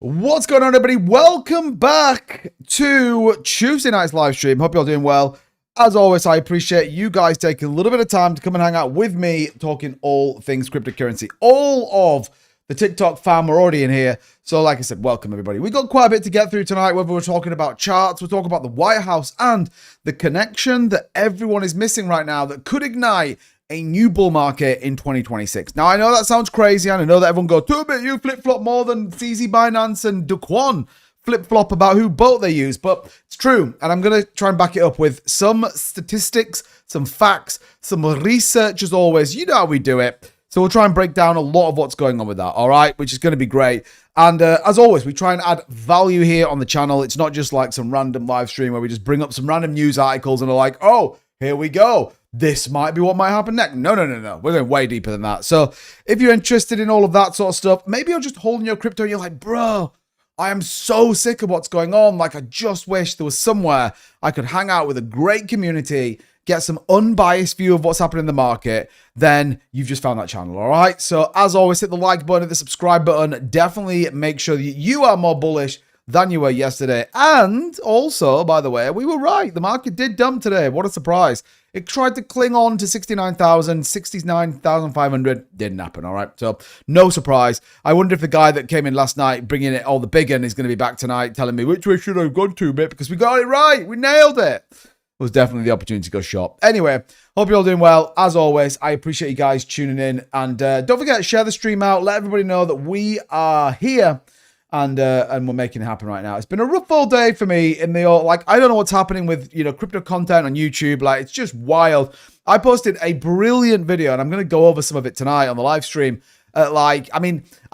What's going on, everybody? Welcome back to Tuesday night's live stream. Hope you're doing well. As always, I appreciate you guys taking a little bit of time to come and hang out with me, talking all things cryptocurrency. All of the TikTok fam are already in here. So like I said, welcome everybody. We got quite a bit to get through tonight, whether we're talking about charts, we're talking about the Whitehouse and the connection that everyone is missing right now that could ignite a new bull market in 2026. Now, I know that sounds crazy, and I know that everyone goes, "2bit, you flip-flop more than CZ Binance and Duquan flip-flop about who boat they use," but it's true, and I'm going to try and back it up with some statistics, some facts, some research as always. You know how we do it. So we'll try and break down a lot of what's going on with that, all right, which is going to be great. And as always, we try and add value here on the channel. It's not just like some random live stream where we just bring up some random news articles and are like, oh, here we go. This might be what might happen next. No. We're going way deeper than that. So if you're interested in all of that sort of stuff, maybe you're just holding your crypto and you're like, bro, I am so sick of what's going on. Like, I just wish there was somewhere I could hang out with a great community, get some unbiased view of what's happening in the market. Then you've just found that channel, all right? So as always, hit the like button, hit the subscribe button. Definitely make sure that you are more bullish than you were yesterday. And also, by the way, we were right. The market did dump today. What a surprise. It tried to cling on to 69,000, 69,500. Didn't happen, all right? So, no surprise. I wonder if the guy that came in last night bringing it all the big one is going to be back tonight telling me which way should I have gone to, bit, because we got it right. We nailed it. It was definitely the opportunity to go short. Anyway, hope you're all doing well. As always, I appreciate you guys tuning in. And don't forget, share the stream out. Let everybody know that we are here. And we're making it happen right now. It's been a rough all day for me in the, like, I don't know what's happening with, crypto content on YouTube. Like, it's just wild. I posted a brilliant video, and I'm going to go over some of it tonight on the live stream. I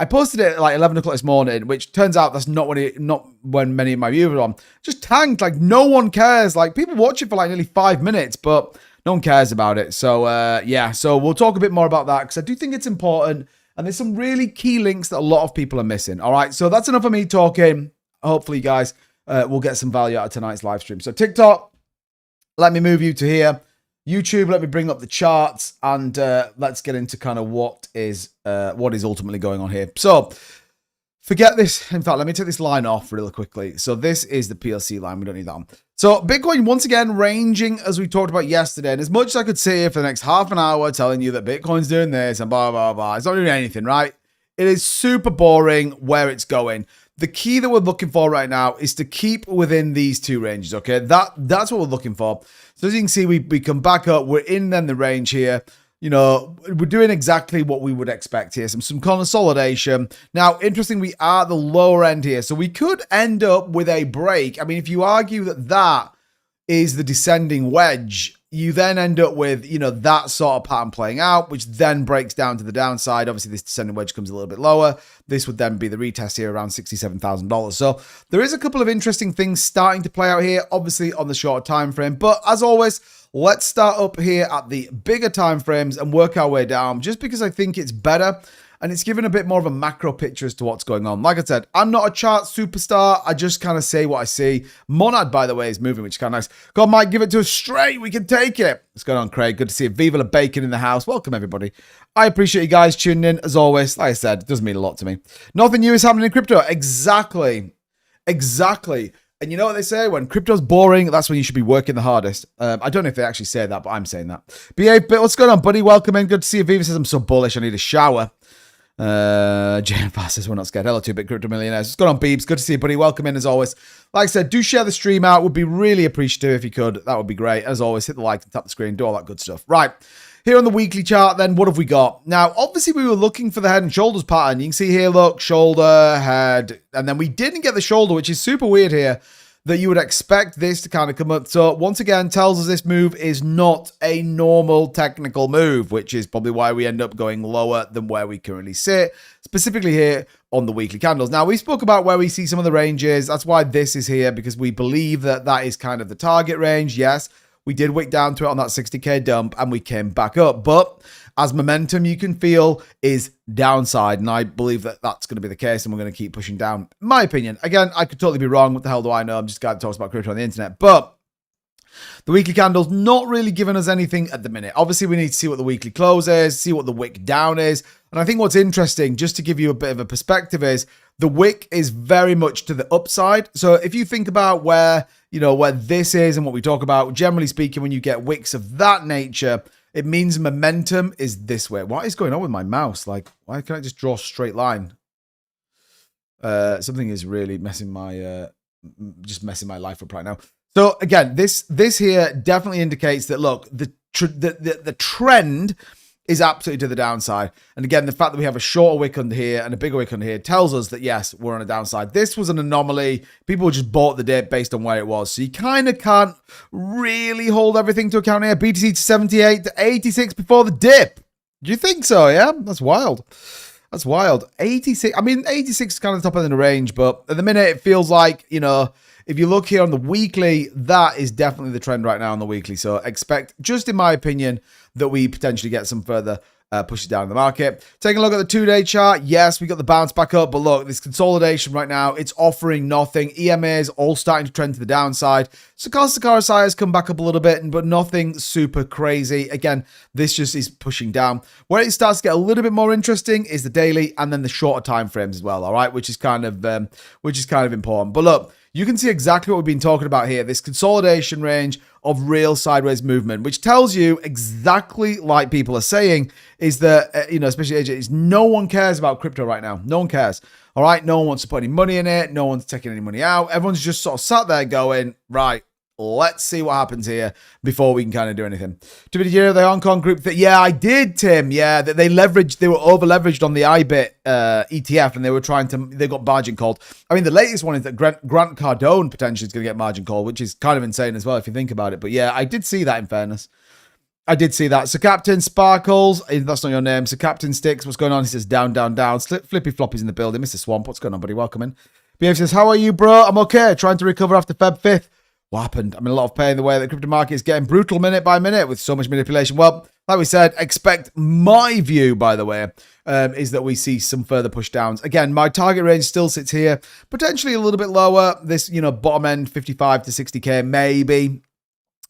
posted it at like 11 o'clock this morning, which turns out that's not when many of my viewers are on. Just tanked. Like, no one cares. Like, people watch it for like nearly 5 minutes, but no one cares about it. So, yeah. So we'll talk a bit more about that because I do think it's important. And there's some really key links that a lot of people are missing. All right, so that's enough of me talking. Hopefully, guys, we'll get some value out of tonight's live stream. So TikTok, let me move you to here. YouTube, let me bring up the charts. And let's get into kind of what is ultimately going on here. So forget this. In fact, let me take this line off really quickly. So this is the PLC line. We don't need that one. So Bitcoin, once again, ranging as we talked about yesterday. And as much as I could sit here for the next half an hour telling you that Bitcoin's doing this and blah, blah, blah, it's not doing anything, right? It is super boring where it's going. The key that we're looking for right now is to keep within these two ranges, okay? That's what we're looking for. So as you can see, we come back up. We're in then the range here. We're doing exactly what we would expect here. Some consolidation. Now, interesting, we are at the lower end here. So we could end up with a break. I mean, if you argue that is the descending wedge, you then end up with, that sort of pattern playing out, which then breaks down to the downside. Obviously, this descending wedge comes a little bit lower. This would then be the retest here around $67,000. So there is a couple of interesting things starting to play out here, obviously on the shorter time frame. But as always, let's start up here at the bigger time frames and work our way down, just because I think it's better and it's given a bit more of a macro picture as to what's going on. Like I said, I'm not a chart superstar. I just kind of say what I see. Monad, by the way, is moving, which is kind of nice. God, Mike, give it to us straight. We can take it. What's going on, Craig? Good to see you. Viva la Bacon in the house. Welcome, everybody. I appreciate you guys tuning in, as always. Like I said, it does mean a lot to me. Nothing new is happening in crypto. Exactly. And you know what they say? When crypto's boring, that's when you should be working the hardest. I don't know if they actually say that, but I'm saying that. Behave, but what's going on, buddy? Welcome in. Good to see you. Viva says, I'm so bullish. I need a shower. JFA says, we're not scared. Hello, 2-bit crypto millionaires. What's going on, Beebs? Good to see you, buddy. Welcome in, as always. Like I said, do share the stream out. Would be really appreciative if you could. That would be great. As always, hit the like and tap the screen. Do all that good stuff. Right. Here on the weekly chart, then, what have we got? Now, obviously, we were looking for the head and shoulders pattern. You can see here, look, shoulder, head. And then we didn't get the shoulder, which is super weird here, that you would expect this to kind of come up. So once again, tells us this move is not a normal technical move, which is probably why we end up going lower than where we currently sit, specifically here on the weekly candles. Now, we spoke about where we see some of the ranges. That's why this is here, because we believe that that is kind of the target range. Yes, we did wick down to it on that 60K dump and we came back up. But as momentum, you can feel, is downside. And I believe that that's going to be the case and we're going to keep pushing down. My opinion. Again, I could totally be wrong. What the hell do I know? I'm just a guy that talks about crypto on the internet. But The weekly candle's not really giving us anything at the minute. Obviously, we need to see what the weekly close is, see what the wick down is. And I think what's interesting, just to give you a bit of a perspective, is the wick is very much to the upside. So if you think about where this is and what we talk about, generally speaking, when you get wicks of that nature, it means momentum is this way. What is going on with my mouse? Like, why can't I just draw a straight line? Something is really messing my life up right now. So again, this here definitely indicates that, look, the trend is absolutely to the downside. And again, the fact that we have a shorter wick under here and a bigger wick under here tells us that, yes, we're on a downside. This was an anomaly. People just bought the dip based on where it was. So you kind of can't really hold everything to account here. BTC to 78 to 86 before the dip. Do you think so? Yeah, that's wild. That's wild. 86. I mean, 86 is kind of the top end of the range, but at the minute it feels like, if you look here on the weekly, that is definitely the trend right now on the weekly. So expect, just in my opinion, that we potentially get some further pushes down in the market. Taking a look at the 2-day chart. Yes, we got the bounce back up, but look, this consolidation right now, it's offering nothing. EMAs all starting to trend to the downside. Sakara RSI has come back up a little bit, but nothing super crazy. Again, this just is pushing down. Where it starts to get a little bit more interesting is the daily and then the shorter time frames as well. All right, which is kind of important. But look, you can see exactly what we've been talking about here, this consolidation range of real sideways movement, which tells you exactly like people are saying, is that, especially AJ, is no one cares about crypto right now. No one cares. All right. No one wants to put any money in it. No one's taking any money out. Everyone's just sort of sat there going, right, let's see what happens here before we can kind of do anything. Did you hear the Hong Kong group that? Yeah, I did, Tim. Yeah, that they were over leveraged on the IBIT ETF, and they got margin called. I mean, the latest one is that Grant Cardone potentially is going to get margin called, which is kind of insane as well if you think about it. But yeah, I did see that, in fairness. I did see that. So Captain Sparkles, that's not your name. So Captain Sticks, what's going on? He says down, down, down. Flippy Floppy's in the building. Mr. Swamp, what's going on, buddy? Welcome in. BF says, how are you, bro? I'm okay. Trying to recover after Feb 5th. What happened? I'm in a lot of pain the way that the crypto market is getting brutal minute by minute with so much manipulation. Well, like we said, expect my view, by the way, is that we see some further push downs. Again, my target range still sits here, potentially a little bit lower. This, bottom end 55 to 60K, maybe.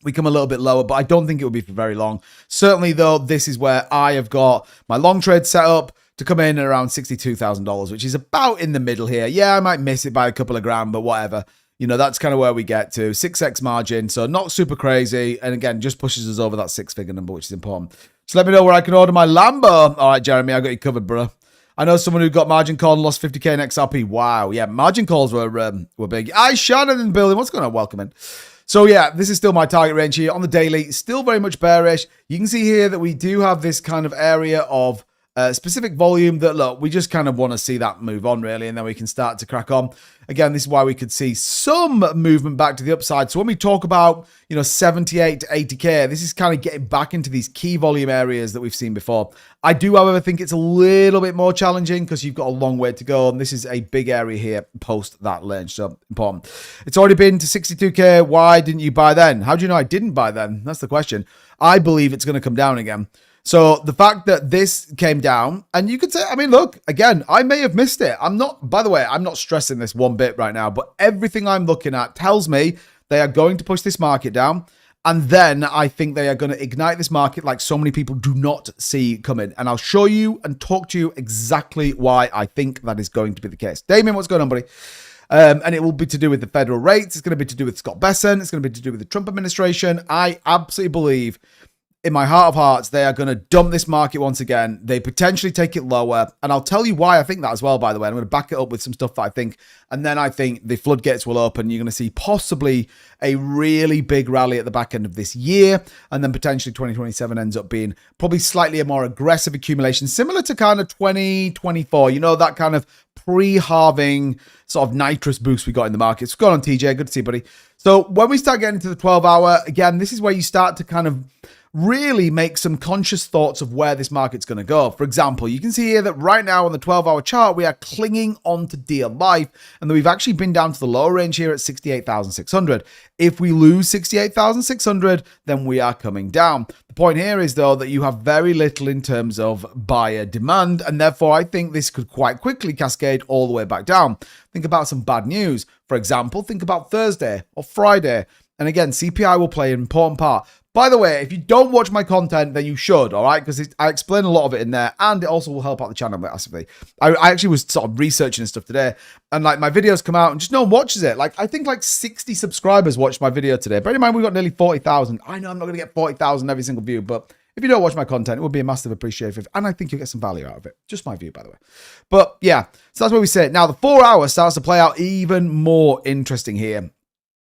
We come a little bit lower, but I don't think it will be for very long. Certainly, though, this is where I have got my long trade set up to come in at around $62,000, which is about in the middle here. Yeah, I might miss it by a couple of grand, but whatever. That's kind of where we get to. 6x margin, so not super crazy. And again, just pushes us over that six-figure number, which is important. So let me know where I can order my Lambo. All right, Jeremy, I got you covered, bro. I know someone who got margin call and lost 50K in XRP. Wow, yeah, margin calls were big. Shannon in the building. What's going on? Welcome in. So yeah, this is still my target range here on the daily. Still very much bearish. You can see here that we do have this kind of area of specific volume that, look, we just kind of want to see that move on, really, and then we can start to crack on. Again, this is why we could see some movement back to the upside. So when we talk about, 78 to 80K, this is kind of getting back into these key volume areas that we've seen before. I do, however, think it's a little bit more challenging because you've got a long way to go, and this is a big area here post that range, so important. It's already been to 62K. Why didn't you buy then? How do you know I didn't buy then? That's the question. I believe it's going to come down again. So the fact that this came down, and you could say, I mean, look, again, I may have missed it. By the way, I'm not stressing this one bit right now, but everything I'm looking at tells me they are going to push this market down. And then I think they are going to ignite this market like so many people do not see coming. And I'll show you and talk to you exactly why I think that is going to be the case. Damien, what's going on, buddy? And it will be to do with the federal rates. It's going to be to do with Scott Bessent. It's going to be to do with the Trump administration. I absolutely believe, in my heart of hearts, they are going to dump this market once again. They potentially take it lower. And I'll tell you why I think that as well, by the way. I'm going to back it up with some stuff that I think. And then I think the floodgates will open. You're going to see possibly a really big rally at the back end of this year. And then potentially 2027 ends up being probably slightly a more aggressive accumulation, similar to kind of 2024. That kind of pre-halving sort of nitrous boost we got in the market. So go on, TJ. Good to see you, buddy. So when we start getting to the 12-hour, again, this is where you start to kind of really make some conscious thoughts of where this market's going to go. For example, you can see here that right now on the 12-hour chart, we are clinging on to dear life, and that we've actually been down to the lower range here at 68,600. If we lose 68,600, then we are coming down. The point here is, though, that you have very little in terms of buyer demand, and therefore I think this could quite quickly cascade all the way back down. Think about some bad news. For example, think about Thursday or Friday. And again, CPI will play an important part. By the way, if you don't watch my content, then you should, all right? Because I explain a lot of it in there, and it also will help out the channel massively. I actually was sort of researching and stuff today, and like my videos come out, and just no one watches it. Like I think like 60 subscribers watched my video today. Bear in mind, we've got nearly 40,000. I know I'm not going to get 40,000 every single view, but if you don't watch my content, it would be a massive appreciation, and I think you'll get some value out of it. Just my view, by the way. But yeah, so that's where we sit. Now, the 4 hour starts to play out even more interesting here.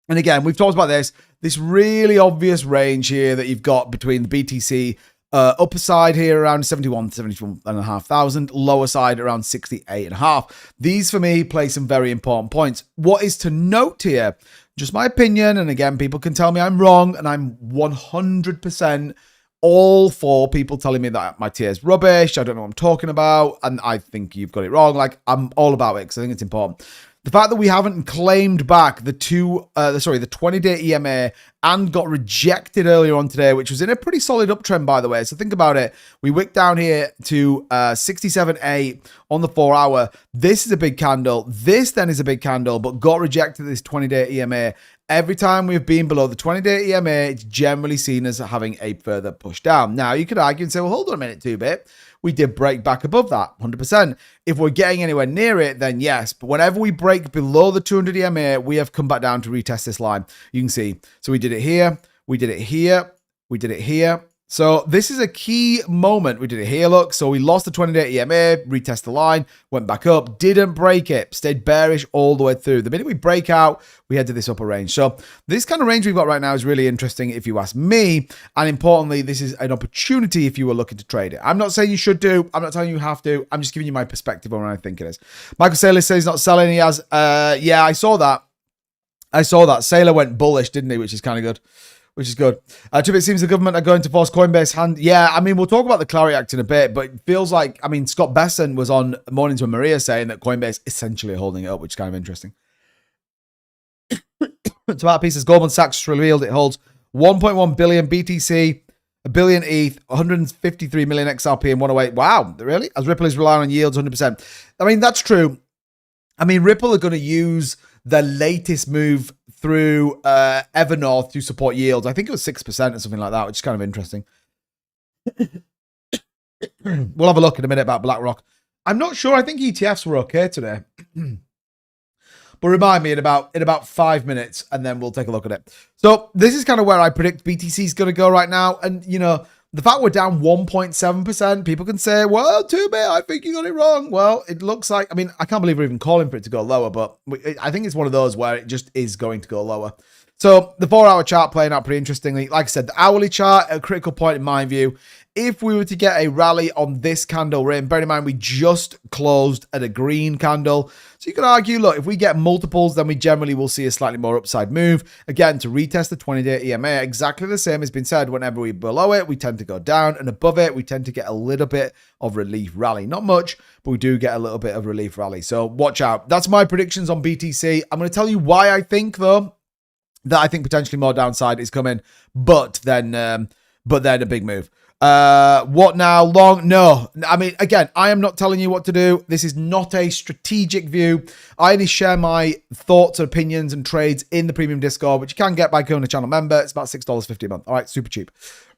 And again, we've talked about this really obvious range here that you've got between the BTC upper side here around 71,500, lower side around 68.5. These for me play some very important points. What is to note here, just my opinion, and again, people can tell me I'm wrong, and I'm 100% all for people telling me that my tier is rubbish, I don't know what I'm talking about, and I think you've got it wrong. Like, I'm all about it because I think it's important. The fact that we haven't claimed back the 20-day EMA and got rejected earlier on today, which was in a pretty solid uptrend, by the way. So think about it. We wicked down here to 67.8 on the 4 hour. This is a big candle. This then is a big candle, but got rejected this 20-day EMA. Every time we've been below the 20-day EMA, it's generally seen as having a further push down. Now, you could argue and say, well, hold on a minute, 2-bit. We did break back above that, 100%. If we're getting anywhere near it, then yes. But whenever we break below the 200 EMA, we have come back down to retest this line. You can see. So we did it here. We did it here. We did it here. So this is a key moment. We did it here, look. So we lost the 20-day EMA, retest the line, went back up, didn't break it, stayed bearish all the way through. The minute we break out, we head to this upper range. So this kind of range we've got right now is really interesting if you ask me. And importantly, this is an opportunity if you were looking to trade it. I'm not saying you should do. I'm not telling you have to. I'm just giving you my perspective on what I think it is. Michael Saylor says he's not selling. He has, yeah, I saw that. Saylor went bullish, didn't he? Which is kind of good. Which is good. It seems the government are going to force Coinbase hand. Yeah, I mean, we'll talk about the Clarity Act in a bit, but it feels like, I mean, Scott Besson was on Mornings with Maria saying that Coinbase essentially holding it up, which is kind of interesting. Tomato Pieces, Goldman Sachs revealed it holds 1.1 billion BTC, a billion ETH, 153 million XRP, and 108. Wow, really? As Ripple is relying on yields 100%. I mean, that's true. I mean, Ripple are going to use the latest move through Evernorth to support yields. I think it was 6% or something like that, which is kind of interesting. We'll have a look in a minute about BlackRock. I'm not sure. I think ETFs were okay today. But remind me in about 5 minutes, and then we'll take a look at it. So this is kind of where I predict BTC is going to go right now. And, you know, the fact we're down 1.7%, people can say, well, 2-bit, I think you got it wrong. Well, it looks like, I mean, I can't believe we're even calling for it to go lower, but I think it's one of those where it just is going to go lower. So the 4 hour chart playing out pretty interestingly. Like I said, the hourly chart, a critical point in my view. If we were to get a rally on this candle we're in, bear in mind we just closed at a green candle. So you could argue, look, if we get multiples, then we generally will see a slightly more upside move. Again, to retest the 20-day EMA, exactly the same has been said. Whenever we're below it, we tend to go down, and above it, we tend to get a little bit of relief rally. Not much, but we do get a little bit of relief rally. So watch out. That's my predictions on BTC. I'm going to tell you why I think, though, that I think potentially more downside is coming, but then a big move. What now? Long? No. I mean, again, I am not telling you what to do. This is not a strategic view. I only share my thoughts and opinions and trades in the premium Discord, which you can get by becoming a channel member. It's about $6.50 a month. All right, super cheap.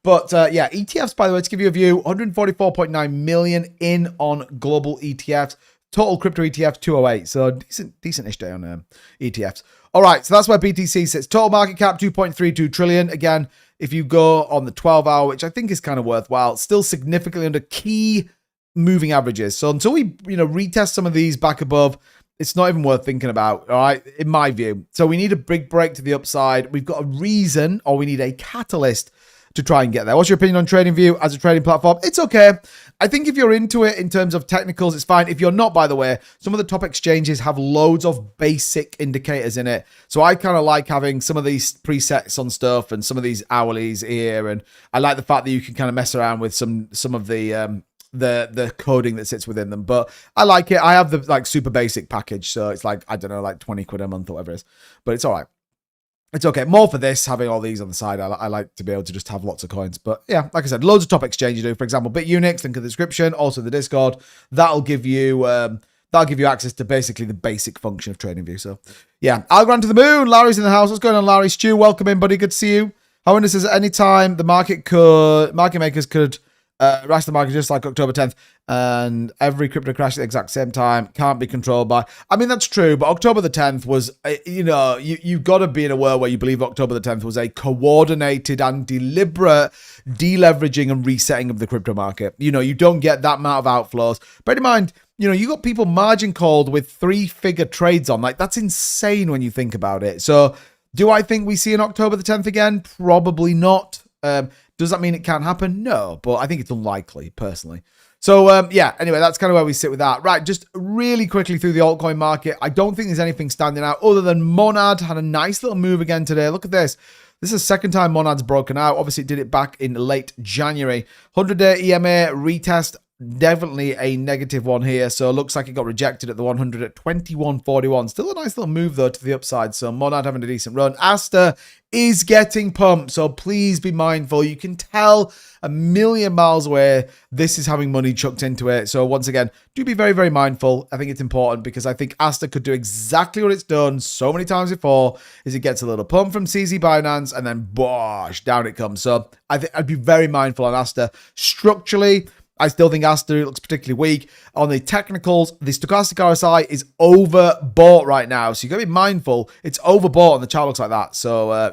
But yeah, ETFs, by the way, to give you a view, 144.9 million in on global ETFs. Total crypto ETFs, 208. So decent-ish day on ETFs. All right, so that's where BTC sits. Total market cap, 2.32 trillion. Again, if you go on the 12 hour, which I think is kind of worthwhile, still significantly under key moving averages. So until we, retest some of these back above, it's not even worth thinking about, all right, in my view. So we need a big break to the upside. We've got a reason, or we need a catalyst to try and get there. What's your opinion on TradingView as a trading platform? It's okay. I think if you're into it in terms of technicals, it's fine. If you're not, by the way, some of the top exchanges have loads of basic indicators in it. So I kind of like having some of these presets on stuff and some of these hourlies here. And I like the fact that you can kind of mess around with some of the coding that sits within them. But I like it. I have the super basic package. So it's like, I don't know, like 20 quid a month or whatever it is. But it's all right. It's okay. More for this, having all these on the side. I like to be able to just have lots of coins. But yeah, like I said, loads of top exchanges do. For example, Bitunix, link in the description. Also the Discord. That'll give you that'll give you access to basically the basic function of TradingView. So yeah, Algorand to the moon. Larry's in the house. What's going on, Larry? Stu, welcome in, buddy. Good to see you. However, this is at any time the market makers could crash the market just like October 10th, and every crypto crash at the exact same time can't be controlled by. I mean, that's true, but October the 10th was, you've got to be in a world where you believe October the 10th was a coordinated and deliberate deleveraging and resetting of the crypto market. You don't get that amount of outflows. Bear in mind, you got people margin called with 3-figure trades on. Like, that's insane when you think about it. So do I think we see an October the 10th again? Probably not. Does that mean it can't happen? No, but I think it's unlikely, personally. So, anyway, that's kind of where we sit with that. Right, just really quickly through the altcoin market. I don't think there's anything standing out other than Monad had a nice little move again today. Look at this. This is the second time Monad's broken out. Obviously, it did it back in late January. 100-day EMA retest. Definitely a negative one here. So it looks like it got rejected at the 100 at 21.41. Still a nice little move, though, to the upside. So Monad having a decent run. Aster is getting pumped. So please be mindful. You can tell a million miles away this is having money chucked into it. So once again, do be very, very mindful. I think it's important because I think Aster could do exactly what it's done so many times before, is it gets a little pump from CZ Binance and then bosh, down it comes. So I think I'd be very mindful on Aster. Structurally, I still think Aster looks particularly weak. On the technicals, the stochastic RSI is overbought right now. So you got to be mindful. It's overbought and the chart looks like that. So,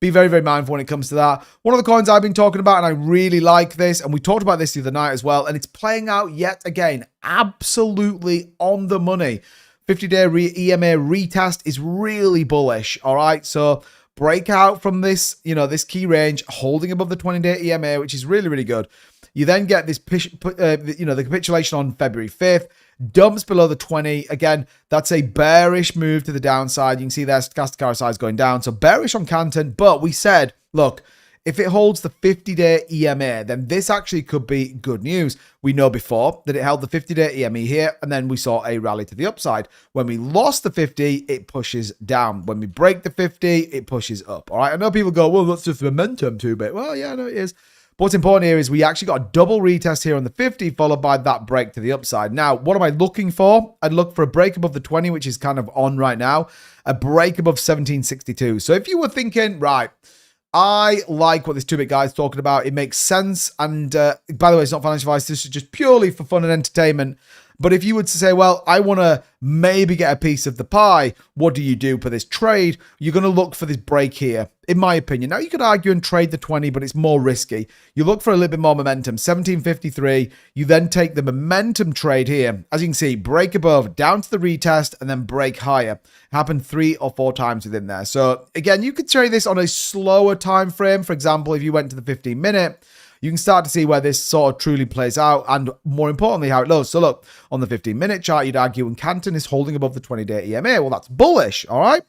be very, very mindful when it comes to that. One of the coins I've been talking about, and I really like this, and we talked about this the other night as well, and it's playing out yet again absolutely on the money. 50-day EMA retest is really bullish, all right? So breakout from this, this key range, holding above the 20-day EMA, which is really, really good. You then get this, the capitulation on February 5th, dumps below the 20. Again, that's a bearish move to the downside. You can see there, stochastic RSI is going down. So bearish on Canton, but we said, look, if it holds the 50-day EMA, then this actually could be good news. We know before that it held the 50-day EMA here, and then we saw a rally to the upside. When we lost the 50, it pushes down. When we break the 50, it pushes up. All right, I know people go, well, that's just momentum too big. Well, yeah, no, it is. But what's important here is we actually got a double retest here on the 50, followed by that break to the upside. Now, what am I looking for? I'd look for a break above the 20, which is kind of on right now, a break above 1762. So if you were thinking, right, I like what this 2-bit guy is talking about, it makes sense. And by the way, it's not financial advice. This is just purely for fun and entertainment. But if you were to say, well, I want to maybe get a piece of the pie, what do you do for this trade? You're going to look for this break here, in my opinion. Now, you could argue and trade the 20, but it's more risky. You look for a little bit more momentum, 1753. You then take the momentum trade here. As you can see, break above, down to the retest, and then break higher. Happened 3 or 4 times within there. So, again, you could trade this on a slower time frame. For example, if you went to the 15-minute, you can start to see where this sort of truly plays out, and more importantly, how it looks. So look, on the 15-minute chart, you'd argue when Canton is holding above the 20-day EMA. Well, that's bullish, all right?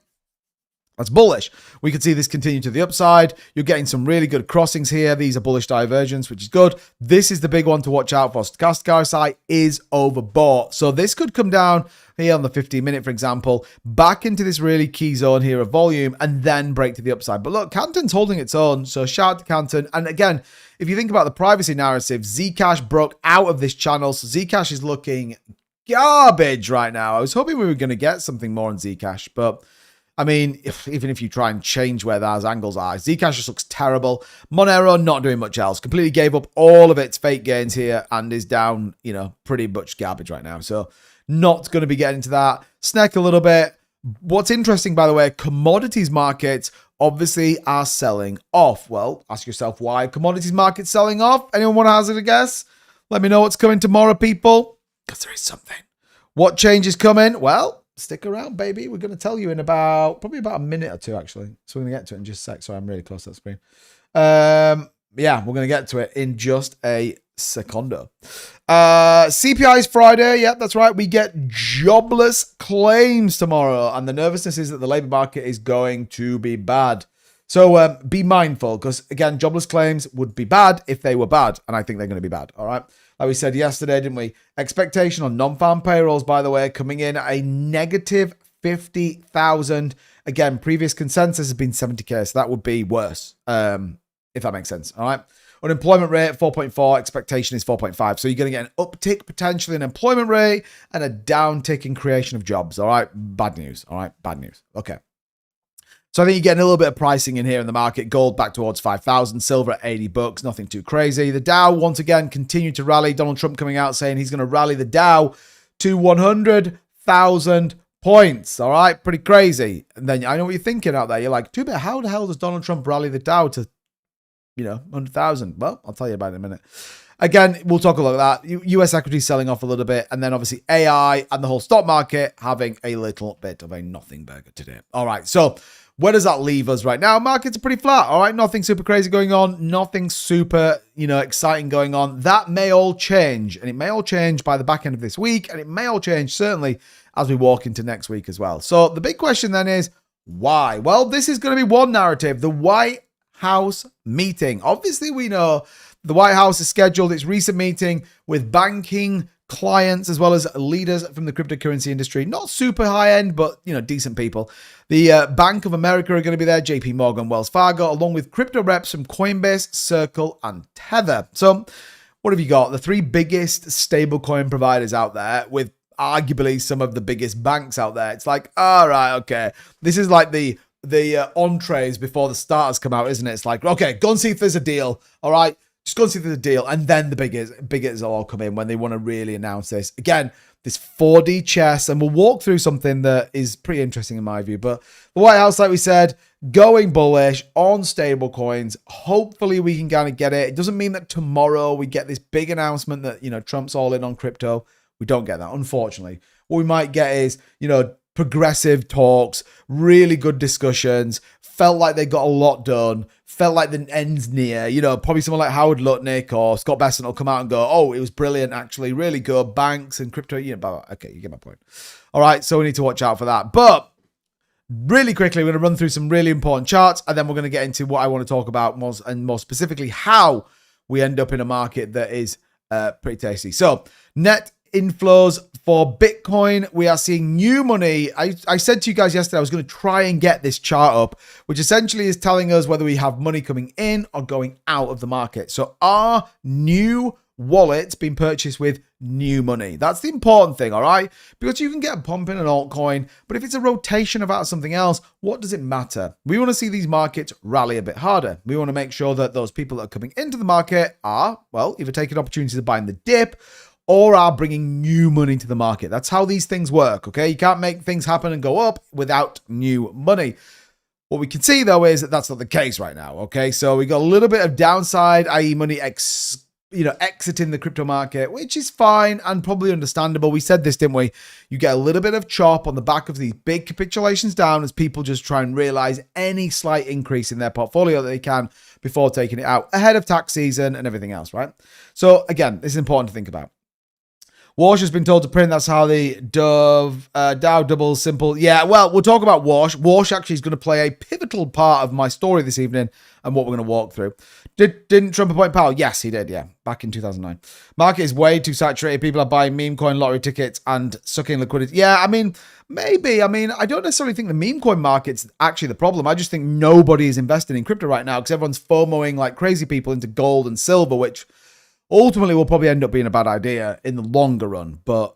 That's bullish. We could see this continue to the upside. You're getting some really good crossings here. These are bullish divergence, which is good. This is the big one to watch out for. Stochastic RSI is overbought. So this could come down here on the 15-minute, for example, back into this really key zone here of volume and then break to the upside. But look, Canton's holding its own. So shout out to Canton. And again, if you think about the privacy narrative, Zcash broke out of this channel. So Zcash is looking garbage right now. I was hoping we were going to get something more on Zcash, but I mean, even if you try and change where those angles are, Zcash just looks terrible. Monero not doing much else. Completely gave up all of its fake gains here and is down, pretty much garbage right now. So not going to be getting into that. Snack a little bit. What's interesting, by the way, commodities markets obviously are selling off. Well, ask yourself why commodities markets selling off. Anyone want to hazard a guess? Let me know what's coming tomorrow, people, because there is something. What change is coming? Well, stick around, baby. We're going to tell you in probably about a minute or two, actually. So we're going to get to it in just a sec. Sorry, I'm really close to that screen. Yeah, we're going to get to it in just a secondo. CPI is Friday. Yep, that's right. We get jobless claims tomorrow. And the nervousness is that the labor market is going to be bad. So be mindful, because, again, jobless claims would be bad if they were bad. And I think they're going to be bad. All right. Like we said yesterday, didn't we? Expectation on non-farm payrolls, by the way, coming in at a negative 50,000. Again, previous consensus has been 70K, so that would be worse, if that makes sense. All right. Unemployment rate 4.4, expectation is 4.5. So you're going to get an uptick potentially in employment rate and a downtick in creation of jobs. All right, bad news. All right, bad news. Okay. So I think you're getting a little bit of pricing in here in the market. Gold back towards 5,000, silver at 80 bucks, nothing too crazy. The Dow once again continued to rally. Donald Trump coming out saying he's going to rally the Dow to 100,000 points. All right, pretty crazy. And then I know what you're thinking out there. You're like, too bad. How the hell does Donald Trump rally the Dow to 100,000? Well, I'll tell you about it in a minute. Again, we'll talk about that. US equity selling off a little bit, and then obviously AI and the whole stock market having a little bit of a nothing burger today. All right, so where does that leave us right now? Markets are pretty flat. All right, nothing super crazy going on, nothing super, exciting going on. That may all change, and it may all change by the back end of this week, and it may all change certainly as we walk into next week as well. So the big question then is why? Well, this is going to be one narrative, the Whitehouse meeting. Obviously, we know the White House has scheduled its recent meeting with banking clients as well as leaders from the cryptocurrency industry. Not super high end, but decent people. The Bank of America are going to be there, JP Morgan, Wells Fargo, along with crypto reps from Coinbase, Circle, and Tether. So what have you got? The three biggest stablecoin providers out there with arguably some of the biggest banks out there. It's like, all right, okay. This is like the entrees before the starters come out, isn't it? It's like, okay, go and see if there's a deal. All right. Just go and see if there's a deal, and then the biggest will all come in when they want to really announce this. Again, this 4D chess, and we'll walk through something that is pretty interesting in my view. But the White House, like we said, going bullish on stable coins. Hopefully we can kind of get it. It doesn't mean that tomorrow we get this big announcement that, Trump's all in on crypto. We don't get that, unfortunately. What we might get is, progressive talks, really good discussions, felt like they got a lot done, felt like the end's near, probably someone like Howard Lutnick or Scott Besson will come out and go, oh, it was brilliant, actually, really good, banks and crypto, blah, blah. Okay, you get my point. All right, so we need to watch out for that. But really quickly, we're going to run through some really important charts, and then we're going to get into what I want to talk about more specifically, how we end up in a market that is pretty tasty. So net inflows for Bitcoin, we are seeing new money. I said to you guys yesterday I was going to try and get this chart up, which essentially is telling us whether we have money coming in or going out of the market. So are new wallets being purchased with new money? That's the important thing, all right? Because you can get a pump in an altcoin, but if it's a rotation about something else, what does it matter? We want to see these markets rally a bit harder. We want to make sure that those people that are coming into the market are, well, either taking opportunities to buy in the dip or are bringing new money to the market. That's how these things work, okay? You can't make things happen and go up without new money. What we can see, though, is that that's not the case right now, okay? So we got a little bit of downside, i.e. money exiting the crypto market, which is fine and probably understandable. We said this, didn't we? You get a little bit of chop on the back of these big capitulations down as people just try and realize any slight increase in their portfolio that they can before taking it out ahead of tax season and everything else, right? So again, this is important to think about. Wash has been told to print. That's how the Dow doubles simple. Yeah, well, we'll talk about Wash. Wash actually is going to play a pivotal part of my story this evening and what we're going to walk through. Didn't Trump appoint Powell? Yes, he did, yeah, back in 2009. Market is way too saturated. People are buying meme coin lottery tickets and sucking liquidity. Yeah, I mean, maybe. I mean, I don't necessarily think the meme coin market's actually the problem. I just think nobody is investing in crypto right now because everyone's FOMOing like crazy people into gold and silver, which ultimately will probably end up being a bad idea in the longer run. But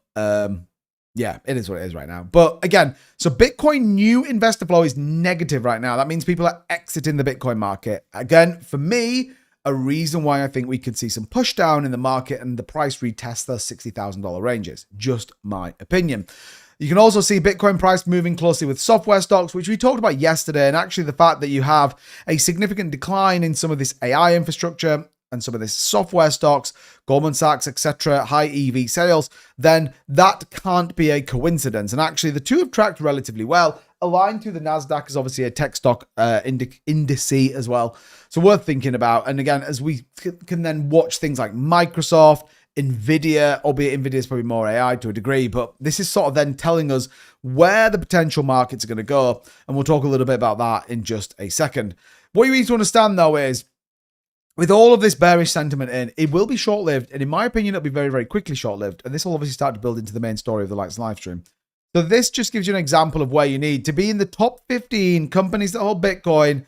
yeah, it is what it is right now. But again, so Bitcoin new investor flow is negative right now. That means people are exiting the Bitcoin market. Again, for me, a reason why I think we could see some push down in the market and the price retest the $60,000 ranges. Just my opinion. You can also see Bitcoin price moving closely with software stocks, which we talked about yesterday. And actually the fact that you have a significant decline in some of this AI infrastructure and some of this software stocks, Goldman Sachs, etc., high EV sales, then that can't be a coincidence. And actually, the two have tracked relatively well. Aligned to the NASDAQ is obviously a tech stock indice as well. So worth thinking about. And again, as we can then watch things like Microsoft, Nvidia, albeit Nvidia is probably more AI to a degree, but this is sort of then telling us where the potential markets are going to go. And we'll talk a little bit about that in just a second. What you need to understand, though, is with all of this bearish sentiment in, it will be short-lived. And in my opinion, it'll be very, very quickly short-lived. And this will obviously start to build into the main story of the Lights live stream. So this just gives you an example of where you need to be in the top 15 companies that hold Bitcoin.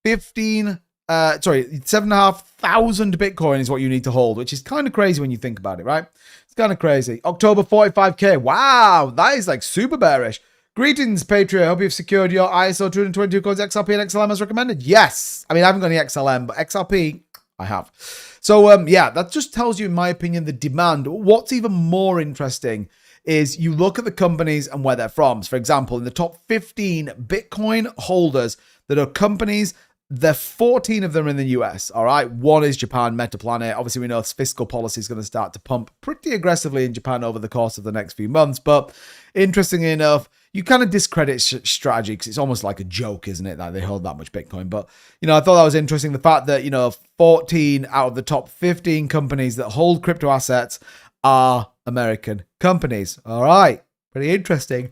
15 7,500 Bitcoin is what you need to hold, which is kind of crazy when you think about it, right? It's kind of crazy. October, 45K. Wow, that is like super bearish. Greetings, Patreon. I hope you've secured your ISO 222 coins XRP and XLM as recommended. Yes. I mean, I haven't got any XLM, but XRP, I have. So, yeah, that just tells you, in my opinion, the demand. What's even more interesting is you look at the companies and where they're from. So, for example, in the top 15 Bitcoin holders that are companies, there are 14 of them in the US, all right? One is Japan, Metaplanet. Obviously, we know fiscal policy is going to start to pump pretty aggressively in Japan over the course of the next few months. But interestingly enough, you kind of discredit strategy because it's almost like a joke, isn't it, that they hold that much Bitcoin. But, you know, I thought that was interesting. The fact that, you know, 14 out of the top 15 companies that hold crypto assets are American companies. All right. Pretty interesting.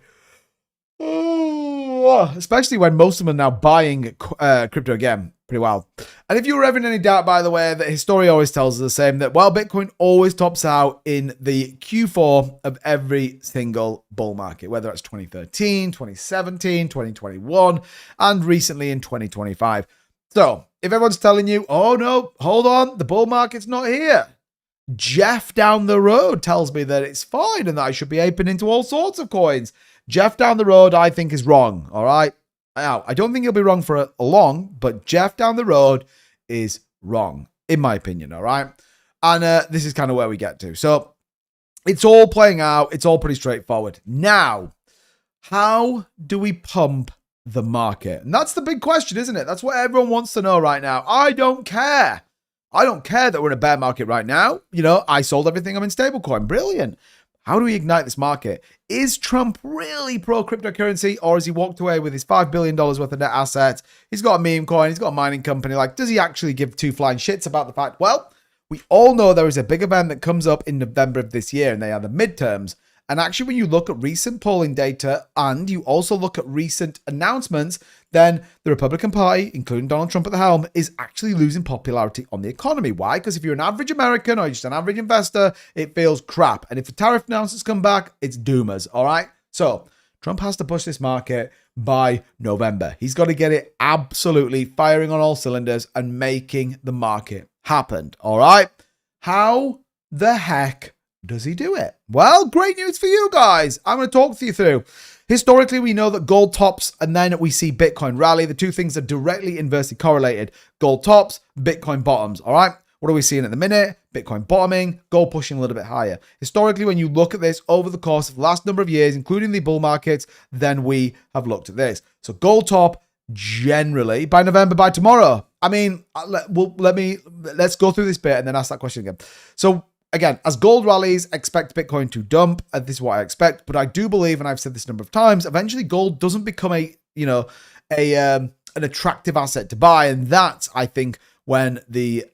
Especially when most of them are now buying crypto again. Pretty wild. And if you were ever in any doubt, by the way, that history always tells us the same, that, well, Bitcoin always tops out in the Q4 of every single bull market, whether it's 2013, 2017, 2021, and recently in 2025. So if everyone's telling you, oh no, hold on, the bull market's not here, Jeff down the road tells me that it's fine and that I should be aping into all sorts of coins. Jeff down the road, I think, is wrong, all right? Now, I don't think he'll be wrong for a long, but Jeff down the road is wrong, in my opinion, all right? And this is kind of where we get to. So it's all playing out. It's all pretty straightforward. Now, how do we pump the market? And that's the big question, isn't it? That's what everyone wants to know right now. I don't care. I don't care that we're in a bear market right now. You know, I sold everything. I'm in stablecoin. Brilliant. How do we ignite this market? Is Trump really pro-cryptocurrency, or has he walked away with his $5 billion worth of net assets? He's got a meme coin. He's got a mining company. Like, does he actually give two flying shits about the fact? Well, we all know there is a big event that comes up in November of this year, and they are the midterms. And actually, when you look at recent polling data and you also look at recent announcements, then the Republican Party, including Donald Trump at the helm, is actually losing popularity on the economy. Why? Because if you're an average American or just an average investor, it feels crap. And if the tariff announcements come back, it's doomers, all right? So Trump has to push this market by November. He's got to get it absolutely firing on all cylinders and making the market happen, all right? How the heck does he do it? Well, great news for you guys. I'm going to talk you through. Historically, we know that gold tops and then we see Bitcoin rally. The two things are directly inversely correlated. Gold tops, Bitcoin bottoms. All right. What are we seeing at the minute? Bitcoin bottoming, gold pushing a little bit higher. Historically, when you look at this over the course of the last number of years, including the bull markets, then we have looked at this. So gold top generally by November, by tomorrow. I mean, let's go through this bit and then ask that question again. So again, as gold rallies, expect Bitcoin to dump. This is what I expect. But I do believe, and I've said this a number of times, eventually gold doesn't become an attractive asset to buy. And that's, I think, when the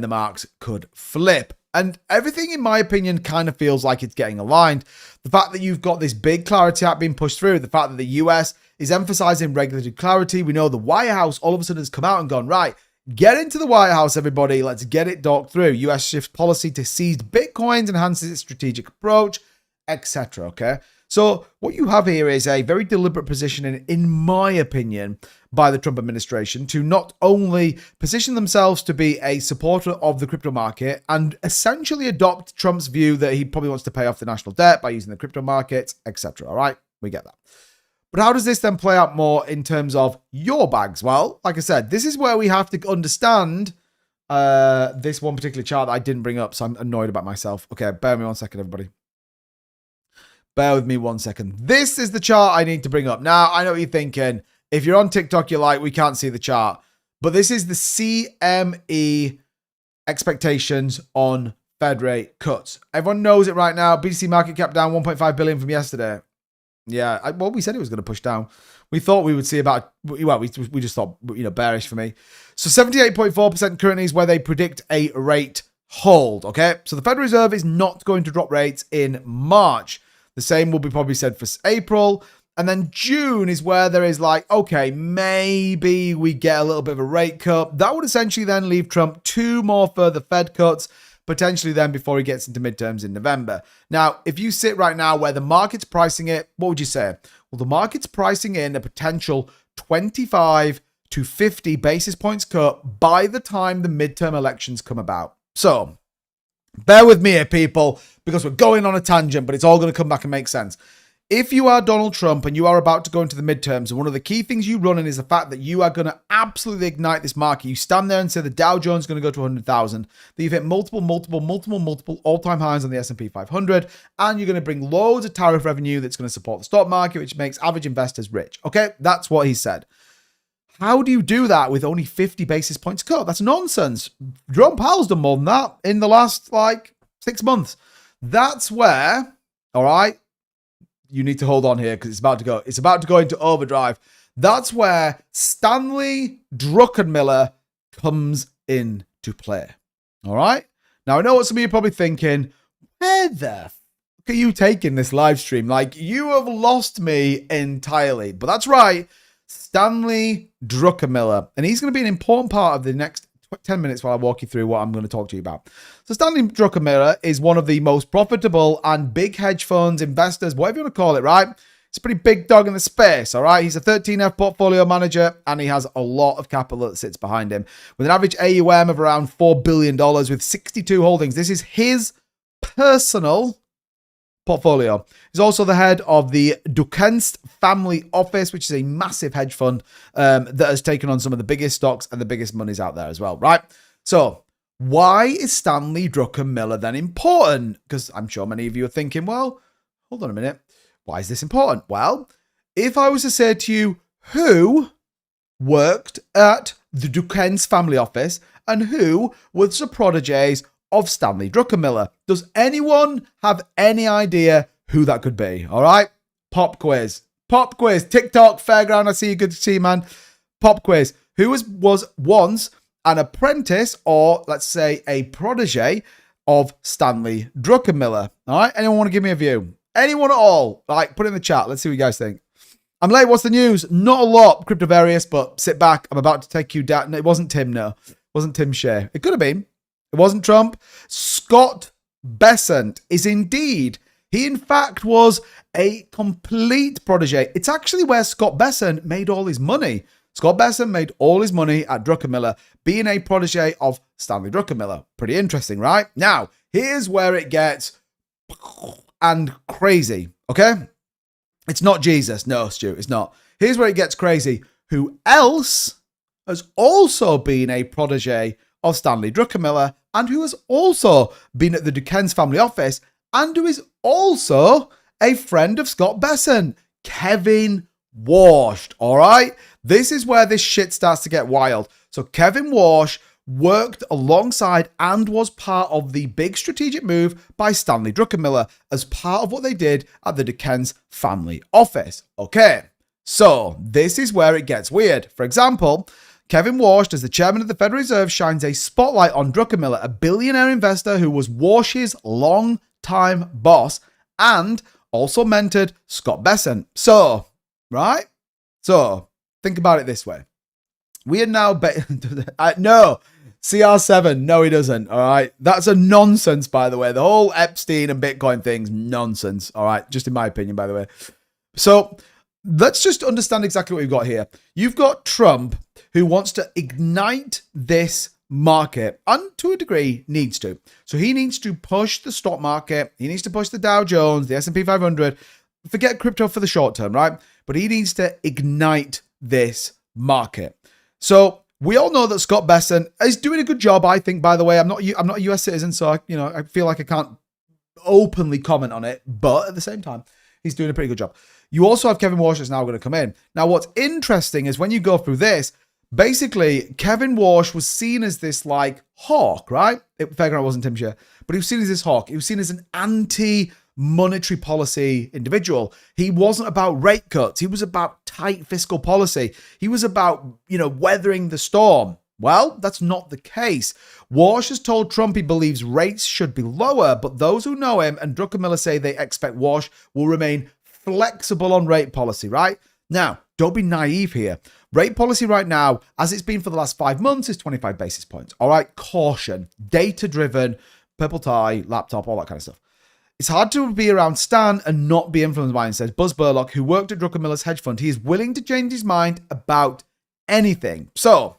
marks could flip. And everything, in my opinion, kind of feels like it's getting aligned. The fact that you've got this big Clarity Act being pushed through, the fact that the US is emphasizing regulatory clarity. We know the Whitehouse all of a sudden has come out and gone, right, get into the White House, everybody. Let's get it talked through. US shifts policy to seize Bitcoins, enhances its strategic approach, etc. Okay. So what you have here is a very deliberate positioning, in my opinion, by the Trump administration to not only position themselves to be a supporter of the crypto market and essentially adopt Trump's view that he probably wants to pay off the national debt by using the crypto markets, etc. All right. We get that. But how does this then play out more in terms of your bags? Well, like I said, this is where we have to understand this one particular chart that I didn't bring up, so I'm annoyed about myself. Okay, bear with me 1 second, everybody. Bear with me 1 second. This is the chart I need to bring up. Now, I know what you're thinking. If you're on TikTok, you're like, we can't see the chart. But this is the CME expectations on Fed rate cuts. Everyone knows it right now. BTC market cap down 1.5 billion from yesterday. Yeah, well, we said it was going to push down. We thought we would see about, well, we just thought, bearish for me. So 78.4% currently is where they predict a rate hold, okay? So the Federal Reserve is not going to drop rates in March. The same will be probably said for April. And then June is where there is like, okay, maybe we get a little bit of a rate cut. That would essentially then leave Trump 2 more further Fed cuts, potentially then before he gets into midterms in November. Now, if you sit right now where the market's pricing it, what would you say? Well, the market's pricing in a potential 25 to 50 basis points cut by the time the midterm elections come about. So, bear with me here, people, because we're going on a tangent, but it's all going to come back and make sense. If you are Donald Trump and you are about to go into the midterms, and one of the key things you run in is the fact that you are going to absolutely ignite this market. You stand there and say the Dow Jones is going to go to 100,000, that you've hit multiple all-time highs on the S&P 500, and you're going to bring loads of tariff revenue that's going to support the stock market, which makes average investors rich. Okay, that's what he said. How do you do that with only 50 basis points cut? That's nonsense. Jerome Powell's done more than that in the last, 6 months. That's where, all right, you need to hold on here because it's about to go into overdrive. That's where Stanley Druckenmiller comes into play. All right. Now, I know what some of you are probably thinking. Where the f are you taking this live stream? Like, you have lost me entirely. But that's right. Stanley Druckenmiller. And he's going to be an important part of the next 10 minutes while I walk you through what I'm going to talk to you about. So Stanley Druckenmiller is one of the most profitable and big hedge funds, investors, whatever you want to call it, right? It's a pretty big dog in the space, all right? He's a 13F portfolio manager, and he has a lot of capital that sits behind him. With an average AUM of around $4 billion with 62 holdings. This is his personal portfolio. He's also the head of the Degens family office, which is a massive hedge fund that has taken on some of the biggest stocks and the biggest monies out there as well, right? So why is Stanley Druckenmiller then important? Because I'm sure many of you are thinking, well, hold on a minute. Why is this important? Well, if I was to say to you, who worked at the Degens family office and who was the protégés of Stanley Druckenmiller? Does anyone have any idea who that could be? All right. Pop quiz. TikTok, Fairground. I see you. Good to see you, man. Pop quiz. Who was once an apprentice, or let's say a protege of Stanley Druckenmiller? All right. Anyone want to give me a view? Anyone at all? Like, put it in the chat. Let's see what you guys think. I'm late. What's the news? Not a lot, Crypto Various, but sit back. I'm about to take you down. No, it wasn't Tim. No, it wasn't Tim Shea. It could have been. It wasn't Trump. Scott Bessent is indeed. He, in fact, was a complete protege. It's actually where Scott Bessent made all his money. Scott Bessent made all his money at Druckenmiller, being a protege of Stanley Druckenmiller. Pretty interesting, right? Now, here's where it gets and crazy, okay? It's not Jesus. No, Stu, it's not. Here's where it gets crazy. Who else has also been a protege of Stanley Druckenmiller and who has also been at the Degens family office and who is also a friend of Scott Bessent? Kevin Warsh, all right? This is where this shit starts to get wild. So Kevin Warsh worked alongside and was part of the big strategic move by Stanley Druckenmiller as part of what they did at the Degens family office. Okay, so this is where it gets weird. For example, Kevin Warsh, as the chairman of the Federal Reserve, shines a spotlight on Druckenmiller, a billionaire investor who was Warsh's long-time boss and also mentored Scott Bessent. So, right? So, think about it this way. We are now... no, CR7. No, he doesn't. All right? That's a nonsense, by the way. The whole Epstein and Bitcoin thing's nonsense. All right? Just in my opinion, by the way. So, let's just understand exactly what we've got here. You've got Trump, who wants to ignite this market, and to a degree needs to. So he needs to push the stock market. He needs to push the Dow Jones, the S&P 500. Forget crypto for the short term, right? But he needs to ignite this market. So we all know that Scott Bessent is doing a good job, I think, by the way. I'm not a US citizen, so I feel like I can't openly comment on it. But at the same time, he's doing a pretty good job. You also have Kevin Warsh that's now going to come in. Now, what's interesting is when you go through this, basically, Kevin Warsh was seen as this like hawk, right? Fairground wasn't Tim Shea, but he was seen as this hawk. He was seen as an anti-monetary policy individual. He wasn't about rate cuts. He was about tight fiscal policy. He was about, weathering the storm. Well, that's not the case. Warsh has told Trump he believes rates should be lower, but those who know him and Druckenmiller say they expect Warsh will remain flexible on rate policy, right? Now, don't be naive here. Rate policy right now, as it's been for the last 5 months, is 25 basis points. All right, caution, data-driven, purple tie, laptop, all that kind of stuff. It's hard to be around Stan and not be influenced by him, says Buzz Burlock, who worked at Druckenmiller's hedge fund. He is willing to change his mind about anything. So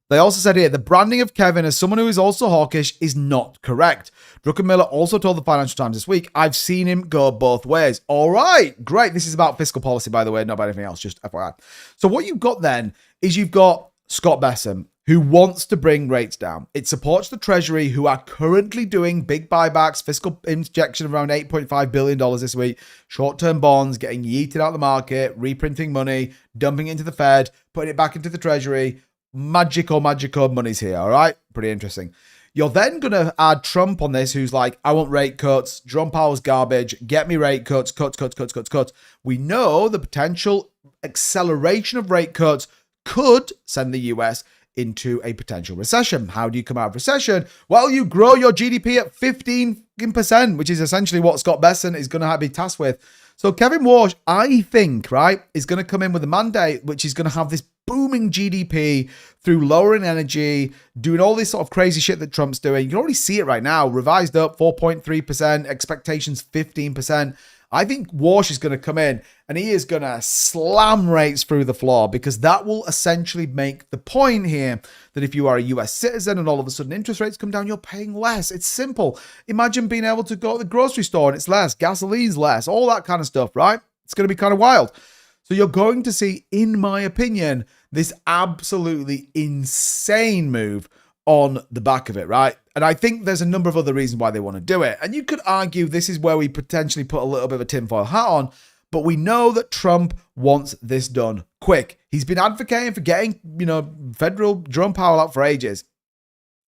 they also said here, the branding of Kevin as someone who is also hawkish is not correct. Druckenmiller also told the Financial Times this week, I've seen him go both ways. All right, great. This is about fiscal policy, by the way, not about anything else, just FYI. So what you've got then is you've got Scott Bessent, who wants to bring rates down. It supports the Treasury, who are currently doing big buybacks, fiscal injection of around $8.5 billion this week, short-term bonds, getting yeeted out of the market, reprinting money, dumping into the Fed, putting it back into the Treasury. Magical money's here, all right? Pretty interesting. You're then going to add Trump on this, who's like, I want rate cuts. Jerome Powell's garbage. Get me rate cuts, cuts. We know the potential acceleration of rate cuts could send the US into a potential recession. How do you come out of recession? Well, you grow your GDP at 15%, which is essentially what Scott Bessent is going to be tasked with. So Kevin Walsh, I think, right, is going to come in with a mandate, which is going to have this booming GDP through lowering energy, doing all this sort of crazy shit that Trump's doing. You can already see it right now. Revised up 4.3%, expectations 15%. I think Walsh is going to come in and he is going to slam rates through the floor, because that will essentially make the point here that if you are a US citizen and all of a sudden interest rates come down, you're paying less. It's simple. Imagine being able to go to the grocery store and it's less, gasoline's less, all that kind of stuff, right? It's going to be kind of wild. So you're going to see, in my opinion, this absolutely insane move on the back of it, right? And I think there's a number of other reasons why they want to do it. And you could argue this is where we potentially put a little bit of a tinfoil hat on, but we know that Trump wants this done quick. He's been advocating for getting, federal Jerome Powell out for ages.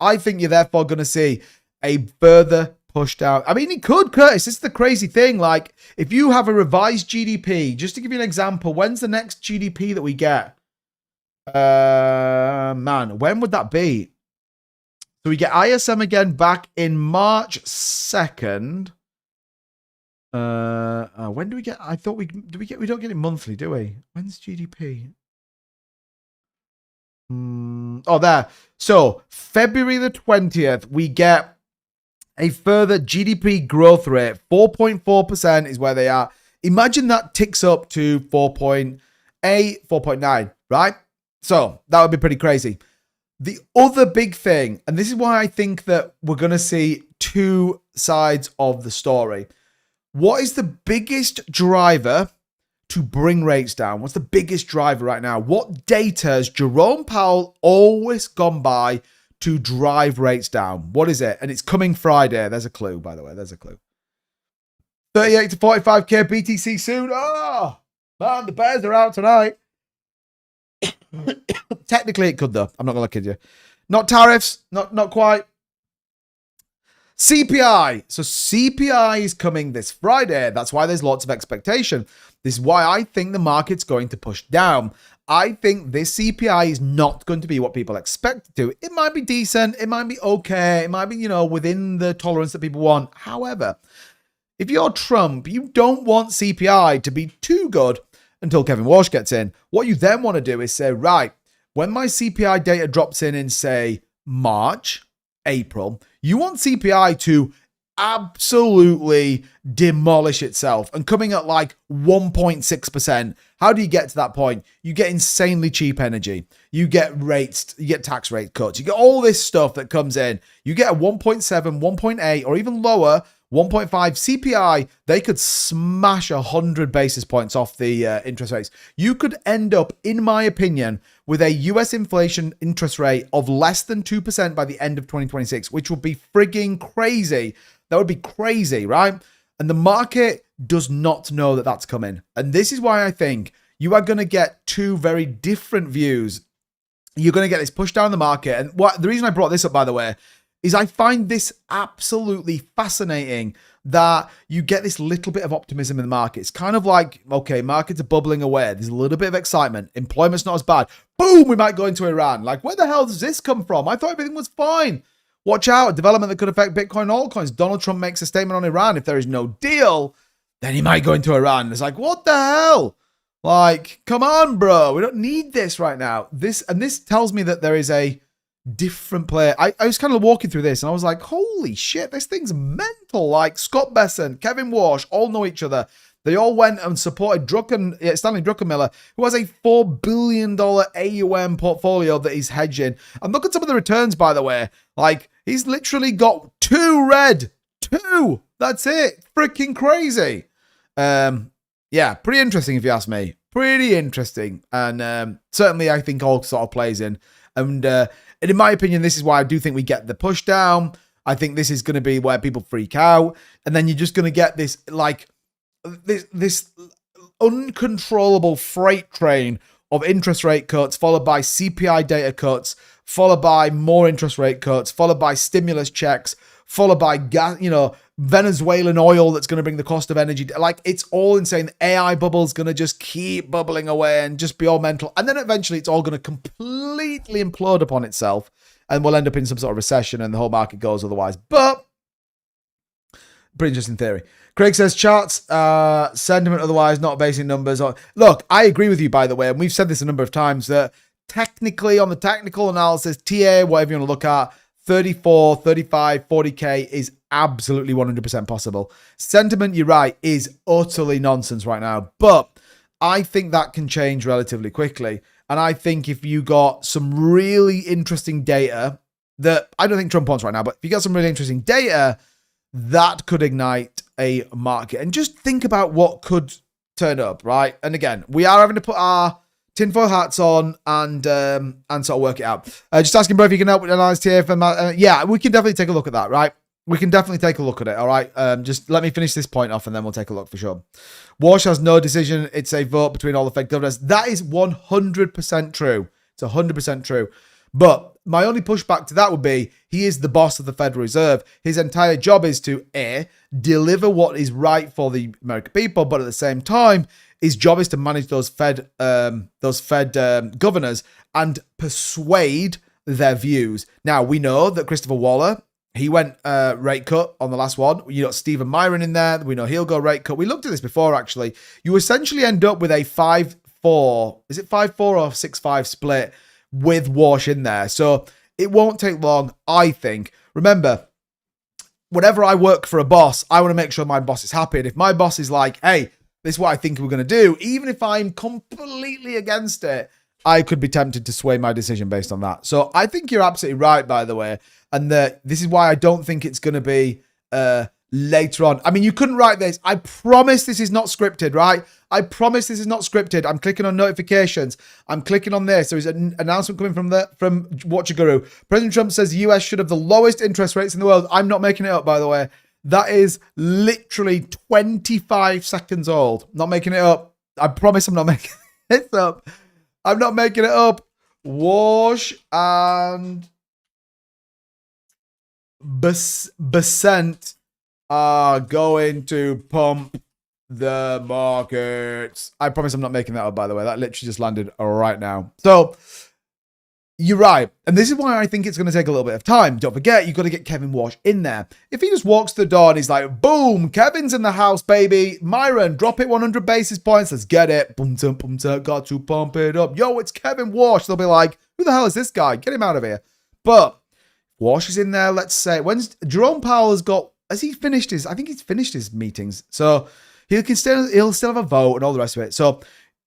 I think you're therefore going to see a further push down. I mean, he could, Curtis. This is the crazy thing. Like, if you have a revised GDP, just to give you an example, when's the next GDP that we get? When would that be? So we get ISM again back in March 2nd. When do we get? I thought we don't get it monthly, do we? When's GDP? There. So February the 20th, we get a further GDP growth rate. 4.4% is where they are. Imagine that ticks up to 4.8, 4.9, right? So that would be pretty crazy. The other big thing, and this is why I think that we're going to see two sides of the story. What is the biggest driver to bring rates down? What's the biggest driver right now? What data has Jerome Powell always gone by to drive rates down? What is it? And it's coming Friday. There's a clue, by the way. There's a clue. 38 to 45K BTC soon. Oh, man, the Bears are out tonight. Technically, it could, though. I'm not going to kid you. Not tariffs. Not quite. CPI. So CPI is coming this Friday. That's why there's lots of expectation. This is why I think the market's going to push down. I think this CPI is not going to be what people expect it to. It might be decent. It might be okay. It might be, within the tolerance that people want. However, if you're Trump, you don't want CPI to be too good until Kevin Walsh gets in. What you then want to do is say, right, when my CPI data drops in, say, March, April, you want CPI to absolutely demolish itself and coming at like 1.6%. How do you get to that point? You get insanely cheap energy. You get tax rate cuts. You get all this stuff that comes in. You get a 1.7, 1.8, or even lower 1.5 CPI, they could smash 100 basis points off the interest rates. You could end up, in my opinion, with a US inflation interest rate of less than 2% by the end of 2026, which would be frigging crazy. That would be crazy, right? And the market does not know that that's coming. And this is why I think you are going to get two very different views. You're going to get this push down the market. And the reason I brought this up, by the way, is I find this absolutely fascinating that you get this little bit of optimism in the market. It's kind of like, okay, markets are bubbling away. There's a little bit of excitement. Employment's not as bad. Boom, we might go into Iran. Like, where the hell does this come from? I thought everything was fine. Watch out, a development that could affect Bitcoin and altcoins. Donald Trump makes a statement on Iran. If there is no deal, then he might go into Iran. It's like, what the hell? Like, come on, bro. We don't need this right now. This tells me that there is a different player. I was kind of walking through this and I was like, holy shit, this thing's mental. Like Scott Bessent, Kevin Walsh, all know each other. They all went and supported Stanley Druckenmiller, who has a $4 billion AUM portfolio that he's hedging. And look at some of the returns, by the way. Like, he's literally got 2 red. 2! That's it. Freaking crazy. Yeah, pretty interesting if you ask me. Pretty interesting. And certainly I think all sort of plays in. And in my opinion, this is why I do think we get the push down. I think this is going to be where people freak out. And then you're just going to get this, like, this uncontrollable freight train of interest rate cuts, followed by CPI data cuts, followed by more interest rate cuts, followed by stimulus checks, followed by gas, Venezuelan oil that's going to bring the cost of energy. Like, it's all insane. The AI bubble's going to just keep bubbling away and just be all mental. And then eventually it's all going to completely implode upon itself and we'll end up in some sort of recession and the whole market goes otherwise. But pretty interesting theory. Craig says charts, sentiment otherwise, not basing numbers on. Look, I agree with you, by the way, and we've said this a number of times, that technically on the technical analysis, TA, whatever you want to look at, 34, 35, 40K is absolutely 100% possible. Sentiment, you're right, is utterly nonsense right now. But I think that can change relatively quickly. And I think if you got some really interesting data that I don't think Trump wants right now, but if you got some really interesting data, that could ignite a market. And just think about what could turn up, right? And again, we are having to put our tinfoil hats on and sort of work it out. Just asking, bro, if you can help with analyze TF. Yeah, we can definitely take a look at that, right? We can definitely take a look at it, all right? Just let me finish this point off and then we'll take a look for sure. Walsh has no decision. It's a vote between all the Fed governors. That is 100% true. It's 100% true. But my only pushback to that would be he is the boss of the Federal Reserve. His entire job is to deliver what is right for the American people, but at the same time, his job is to manage those Fed governors and persuade their views. Now, we know that Christopher Waller, he went rate cut on the last one. You got Stephen Myron in there. We know he'll go rate cut. We looked at this before, actually. You essentially end up with a 5-4. Is it 5-4 or 6-5 split with Walsh in there? So it won't take long, I think. Remember, whenever I work for a boss, I want to make sure my boss is happy. And if my boss is like, hey, this is what I think we're going to do, even if I'm completely against it, I could be tempted to sway my decision based on that. So I think you're absolutely right, by the way. And this is why I don't think it's going to be later on. I mean, you couldn't write this. I promise this is not scripted, right? I promise this is not scripted. I'm clicking on notifications. I'm clicking on this. There's an announcement coming from Watcher Guru. President Trump says the US should have the lowest interest rates in the world. I'm not making it up, by the way. That is literally 25 seconds old. Not making it up. I promise I'm not making it up. I'm not making it up. Wash and Besant are going to pump the markets. I promise I'm not making that up, by the way. That literally just landed right now. So you're right. And this is why I think it's going to take a little bit of time. Don't forget, you've got to get Kevin Walsh in there. If he just walks the door and he's like, boom, Kevin's in the house, baby. Myron, drop it 100 basis points. Let's get it. Boom, got to pump it up. Yo, it's Kevin Walsh. They'll be like, who the hell is this guy? Get him out of here. But Walsh is in there, let's say. When's Jerome Powell has he finished his, I think he's finished his meetings. So he'll still have a vote and all the rest of it. So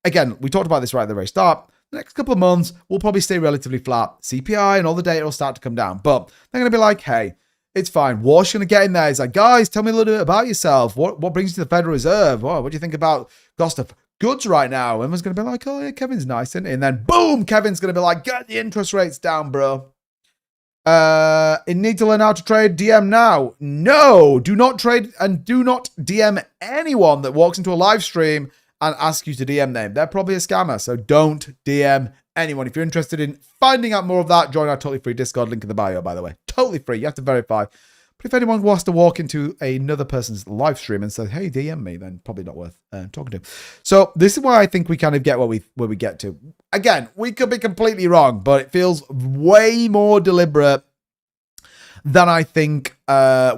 again, we talked about this right at the very start. The next couple of months will probably stay relatively flat. CPI and all the data will start to come down. But they're going to be like, hey, it's fine. Walsh going to get in there. He's like, guys, tell me a little bit about yourself. What brings you to the Federal Reserve? What do you think about cost of goods right now? Everyone's going to be like, oh, yeah, Kevin's nice, isn't he? And then, boom, Kevin's going to be like, get the interest rates down, bro. You need to learn how to trade. DM now. No, do not trade and do not DM anyone that walks into a live stream and ask you to DM them. They're probably a scammer, so don't DM anyone. If you're interested in finding out more of that, join our totally free Discord, link in the bio, by the way. Totally free. You have to verify. But if anyone wants to walk into another person's live stream and say, hey, DM me, then probably not worth talking to. So this is why I think we kind of get where we get to. Again, we could be completely wrong, but it feels way more deliberate than I think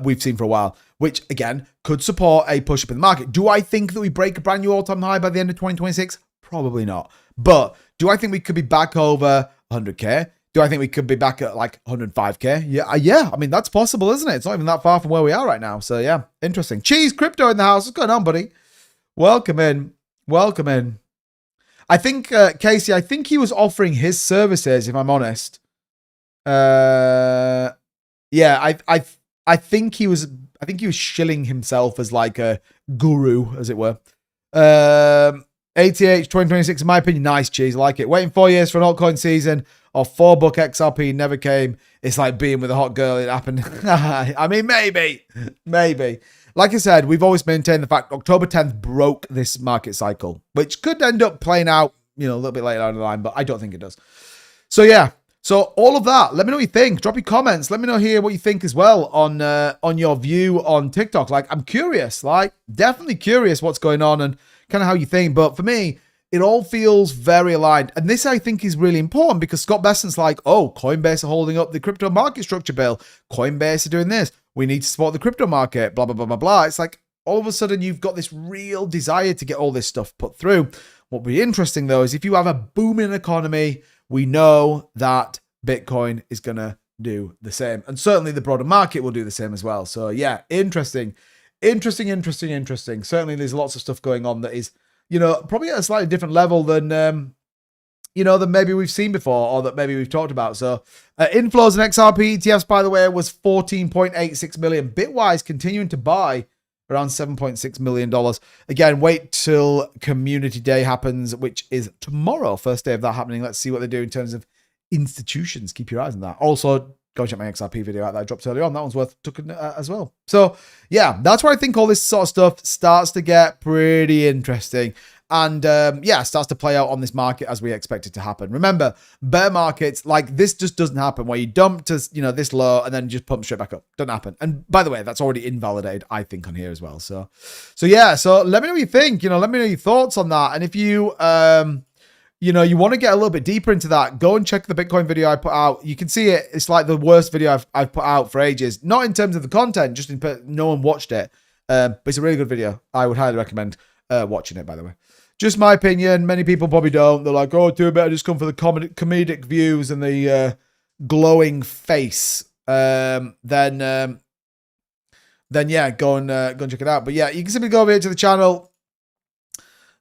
we've seen for a while, which, again, could support a push up in the market. Do I think that we break a brand new all-time high by the end of 2026? Probably not. But do I think we could be back over 100K? Do I think we could be back at like 105K? Yeah. I mean, that's possible, isn't it? It's not even that far from where we are right now. So, yeah, interesting. Cheese Crypto in the house. What's going on, buddy? Welcome in. Welcome in. I think, Casey, I think he was offering his services, if I'm honest. Yeah, I think he was shilling himself as like a guru, as it were. ATH 2026, in my opinion, nice cheese. I like it. Waiting 4 years for an altcoin season or $4 XRP never came. It's like being with a hot girl. It happened. I mean, maybe. Like I said, we've always maintained the fact October 10th broke this market cycle, which could end up playing out, a little bit later down the line, but I don't think it does. So yeah. So all of that, let me know what you think. Drop your comments. Let me know here what you think as well on your view on TikTok. Like, I'm curious, definitely curious what's going on and kind of how you think. But for me, it all feels very aligned. And this, I think, is really important because Scott Bessent's like, oh, Coinbase are holding up the crypto market structure bill. Coinbase are doing this. We need to support the crypto market, blah, blah, blah, blah, blah. It's like all of a sudden you've got this real desire to get all this stuff put through. What would be interesting, though, is if you have a booming economy, we know that Bitcoin is going to do the same. And certainly the broader market will do the same as well. So yeah, interesting. Certainly there's lots of stuff going on that is, probably at a slightly different level than, than maybe we've seen before or that maybe we've talked about. So inflows in XRP ETFs, by the way, was 14.86 million. Bitwise continuing to buy around $7.6 million. Again, wait till Community Day happens, which is tomorrow, first day of that happening. Let's see what they do in terms of institutions. Keep your eyes on that. Also, go check my XRP video out that I dropped earlier on. That one's worth looking at as well. So yeah, that's where I think all this sort of stuff starts to get pretty interesting. And starts to play out on this market as we expect it to happen. Remember, bear markets, like this just doesn't happen where you dump to, this low and then just pump straight back up. Doesn't happen. And by the way, that's already invalidated, I think, on here as well. So yeah, so let me know what you think, let me know your thoughts on that. And if you, you want to get a little bit deeper into that, go and check the Bitcoin video I put out. You can see it. It's like the worst video I've put out for ages. Not in terms of the content, just no one watched it. But it's a really good video. I would highly recommend watching it, by the way. Just my opinion. Many people probably don't. They're like, oh, do better. Just come for the comedic views and the glowing face. Then yeah, go and check it out. But yeah, you can simply go over here to the channel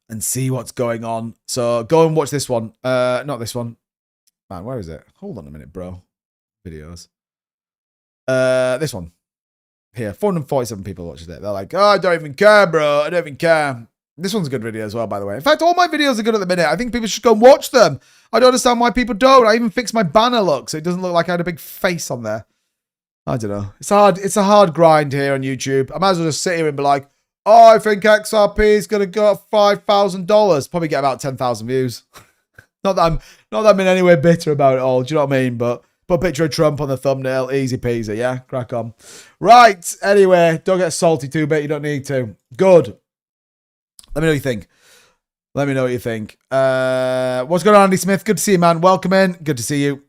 and see what's going on. So go and watch this one. Not this one. Man, where is it? Hold on a minute, bro. Videos. This one. Here, 447 people watches it. They're like, oh, I don't even care, bro. I don't even care. This one's a good video as well, by the way. In fact, all my videos are good at the minute. I think people should go and watch them. I don't understand why people don't. I even fixed my banner look so it doesn't look like I had a big face on there. I don't know. It's hard. It's a hard grind here on YouTube. I might as well just sit here and be like, oh, I think XRP is going to go up $5,000. Probably get about 10,000 views. not that I'm in any way bitter about it all. Do you know what I mean? But put a picture of Trump on the thumbnail. Easy peasy, yeah? Crack on. Right. Anyway, don't get salty too bit. You don't need to. Good. Let me know what you think. Let me know what you think. What's going on, Andy Smith? Good to see you, man. Welcome in. Good to see you.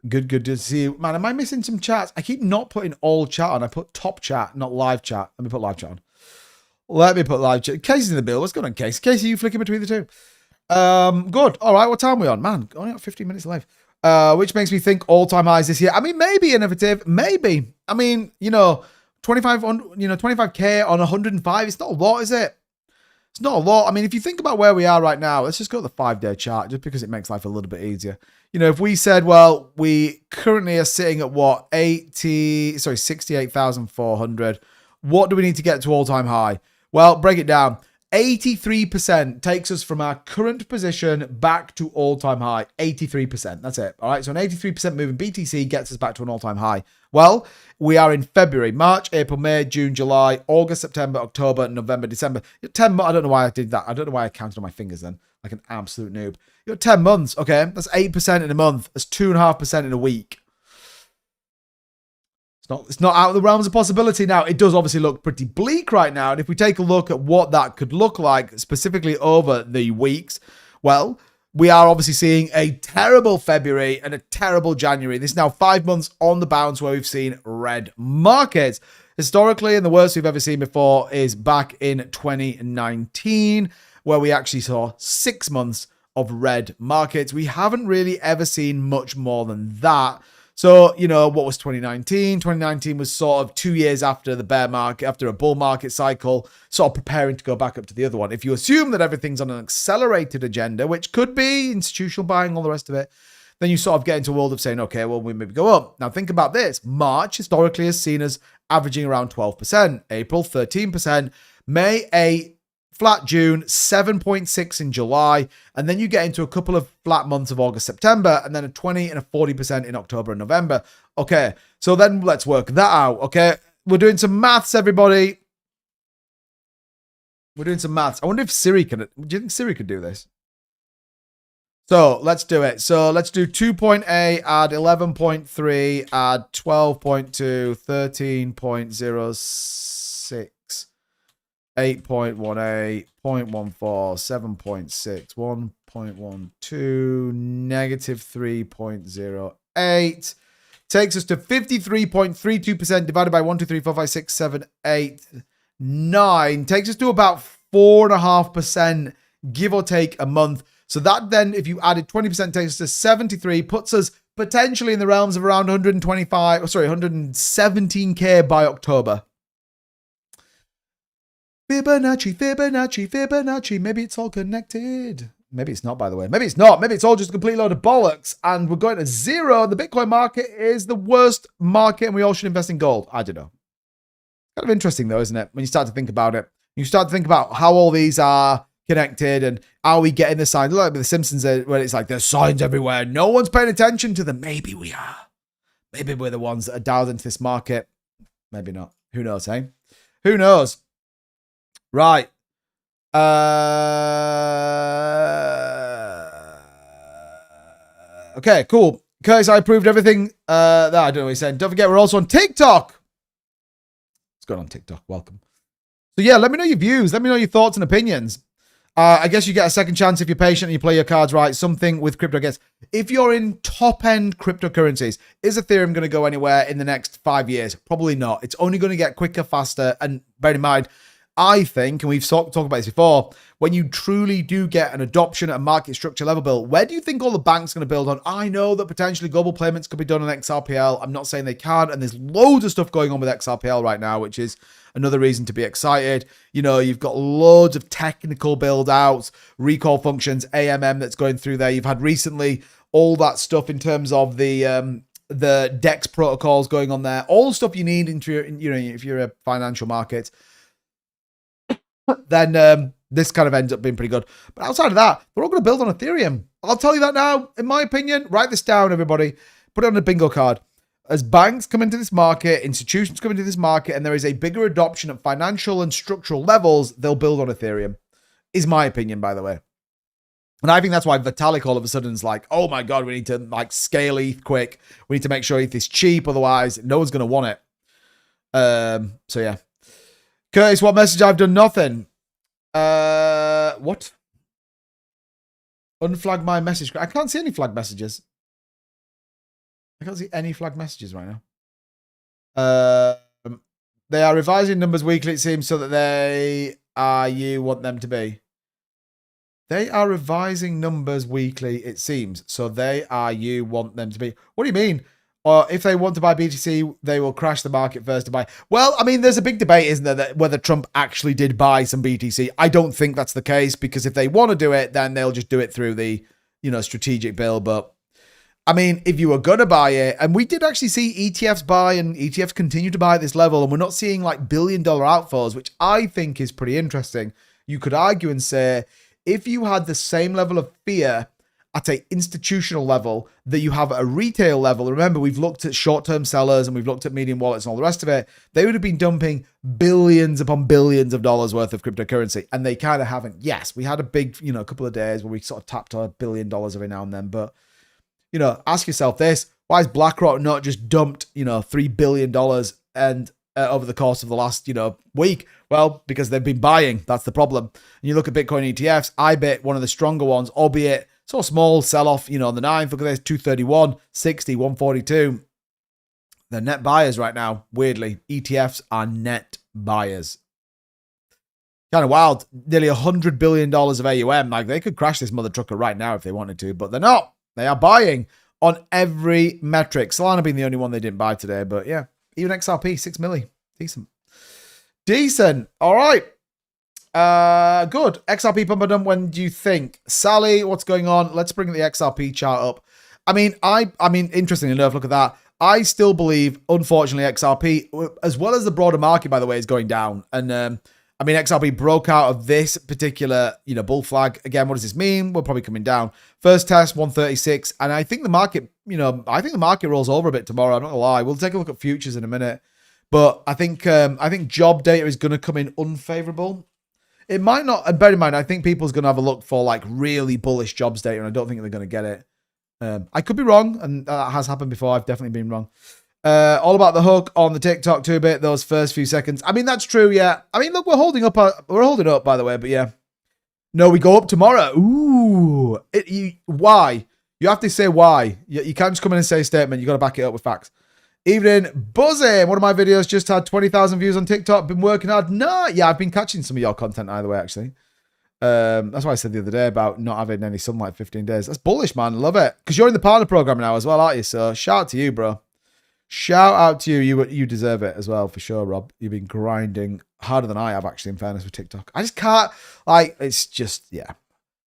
Good to see you. Man, am I missing some chats? I keep not putting all chat on. I put top chat, not live chat. Let me put live chat on. Let me put live chat. Casey's in the bill. What's going on, Casey? Casey, you flicking between the two? Good. All right, what time are we on? Man, only got 15 minutes left. Which makes me think all-time highs this year. I mean, maybe innovative. Maybe. I mean, 25 on, 25K on 105. It's not a lot, is it? It's not a lot. I mean, if you think about where we are right now, let's just go to the 5-day chart just because it makes life a little bit easier. If we said, well, we currently are sitting at what? 68,400. What do we need to get to all-time high? Well, break it down. 83% takes us from our current position back to all-time high. 83%. That's it. All right. So an 83% move in BTC gets us back to an all-time high. Well, we are in February, March, April, May, June, July, August, September, October, November, December. 10 months. I don't know why I did that. I don't know why I counted on my fingers then, like an absolute noob. You got 10 months. Okay. That's 8% in a month. That's 2.5% in a week. It's not out of the realms of possibility. Now, it does obviously look pretty bleak right now. And if we take a look at what that could look like specifically over the weeks, well, we are obviously seeing a terrible February and a terrible January. This is now 5 months on the bounce where we've seen red markets. Historically, and the worst we've ever seen before is back in 2019, where we actually saw 6 months of red markets. We haven't really ever seen much more than that. So, you know, what was 2019? 2019 was sort of 2 years after the bear market, after a bull market cycle, sort of preparing to go back up to the other one. If you assume that everything's on an accelerated agenda, which could be institutional buying, all the rest of it, then you sort of get into a world of saying, okay, well, we maybe go up. Now, think about this. March historically is seen as averaging around 12%, April 13%, May 8%, flat June, 7.6 in July, and then you get into a couple of flat months of August, September, and then a 20 and a 40% in October and November. Okay, so then let's work that out, okay? We're doing some maths, everybody. We're doing some maths. I wonder if Siri can... Do you think Siri could do this? So let's do it. So let's do 2.8, add 11.3, add 12.2, 13.06. 8.18, 0.14, 7.6, 1.12, negative 3.08. Takes us to 53.32% divided by 1, 2, 3, 4, 5, 6, 7, 8, 9. Takes us to about 4.5%, give or take a month. So that then, if you added 20%, takes us to 73, puts us potentially in the realms of around 117K by October. Fibonacci, Fibonacci, Fibonacci. Maybe it's all connected. Maybe it's not, by the way. Maybe it's not. Maybe it's all just a complete load of bollocks. And we're going to zero. The Bitcoin market is the worst market and we all should invest in gold. I don't know. Kind of interesting, though, isn't it? When you start to think about it. You start to think about how all these are connected and are we getting the signs. Look, the Simpsons, where it's like there's signs everywhere. No one's paying attention to them. Maybe we are. Maybe we're the ones that are dialed into this market. Maybe not. Who knows, eh? Who knows? Right. Okay, cool. Curtis, I approved everything. I don't know what he's saying. Don't forget, we're also on TikTok. What's going on TikTok? Welcome. So yeah, let me know your views. Let me know your thoughts and opinions. I guess you get a second chance if you're patient and you play your cards right. Something with crypto gets. If you're in top-end cryptocurrencies, is Ethereum going to go anywhere in the next 5 years? Probably not. It's only going to get quicker, faster, and bear in mind, I think, and we've talked about this before, when you truly do get an adoption at a market structure level build, where do you think all the banks are going to build on? I know that potentially global payments could be done on XRPL. I'm not saying they can't, and there's loads of stuff going on with XRPL right now, which is another reason to be excited. You know, you've got loads of technical build outs, recall functions, AMM that's going through there. You've had recently all that stuff in terms of the DEX protocols going on there, all the stuff you need into your, you know, if you're a financial market. Then this kind of ends up being pretty good. But outside of that, they're all going to build on Ethereum. I'll tell you that now. In my opinion, write this down, everybody. Put it on a bingo card. As banks come into this market, institutions come into this market, and there is a bigger adoption at financial and structural levels, they'll build on Ethereum. Is my opinion, by the way. And I think that's why Vitalik all of a sudden is like, oh my God, we need to like scale ETH quick. We need to make sure ETH is cheap. Otherwise, no one's going to want it. So yeah. Curtis, what message? I've done nothing. What? Unflag my message. I can't see any flag messages. I can't see any flag messages right now. They are revising numbers weekly, it seems, so that they are you want them to be. They are revising numbers weekly, it seems, so they are you want them to be. What do you mean? Or if they want to buy BTC, they will crash the market first to buy. Well, I mean, there's a big debate, isn't there, that whether Trump actually did buy some BTC. I don't think that's the case, because if they want to do it, then they'll just do it through the, you know, strategic bill. But I mean, if you were going to buy it, and we did actually see ETFs buy and ETFs continue to buy at this level, and we're not seeing like billion-dollar outflows, which I think is pretty interesting. You could argue and say, if you had the same level of fear at an institutional level that you have at a retail level, remember, we've looked at short-term sellers and we've looked at medium wallets and all the rest of it, they would have been dumping billions upon billions of dollars worth of cryptocurrency, and they kind of haven't. Yes, we had a big, you know, a couple of days where we sort of tapped $1 billion every now and then, but, you know, ask yourself this, why has BlackRock not just dumped, you know, $3 billion and over the course of the last, you know, week? Well, because they've been buying. That's the problem. And you look at Bitcoin ETFs, IBIT, one of the stronger ones, albeit so small sell-off, you know, on the 9th. Look at this, 231, 60, 142. They're net buyers right now. Weirdly, ETFs are net buyers. Kind of wild. Nearly $100 billion of AUM. Like, they could crash this mother trucker right now if they wanted to, but they're not. They are buying. on every metric. Solana being the only one they didn't buy today, but yeah, even XRP, 6 milli. Decent. All right. Good. XRP pump and dump. When do you think? Sally, what's going on? Let's bring the XRP chart up. I mean, interestingly enough, look at that. I still believe, unfortunately, XRP, as well as the broader market, by the way, is going down. And I mean, XRP broke out of this particular, bull flag. Again, what does this mean? We're probably coming down. First test, 136. And I think the market, the market rolls over a bit tomorrow. I'm not gonna lie. We'll take a look at futures in a minute. But I think job data is going to come in unfavorable. It might not, and bear in mind, I think people's going to have a look for like really bullish jobs data, and I don't think they're going to get it. I could be wrong, and that has happened before. I've definitely been wrong. All about the hook on the TikTok 2-bit, those first few seconds. I mean, that's true, yeah. I mean, look, we're holding up, by the way, but yeah. No, we go up tomorrow. Ooh. Why? You have to say why. You can't just come in and say a statement. You got to back it up with facts. Evening, buzzing. One of my videos just had 20,000 views on TikTok. Been working hard. No, yeah, I've been catching some of your content either way, actually. That's why I said the other day about not having any sunlight 15 days. That's bullish, man. Love it. Because you're in the partner program now as well, aren't you? So shout out to you, bro. Shout out to you. You deserve it as well, for sure, Rob. You've been grinding harder than I have, actually, in fairness, with TikTok. I just can't, it's just, yeah,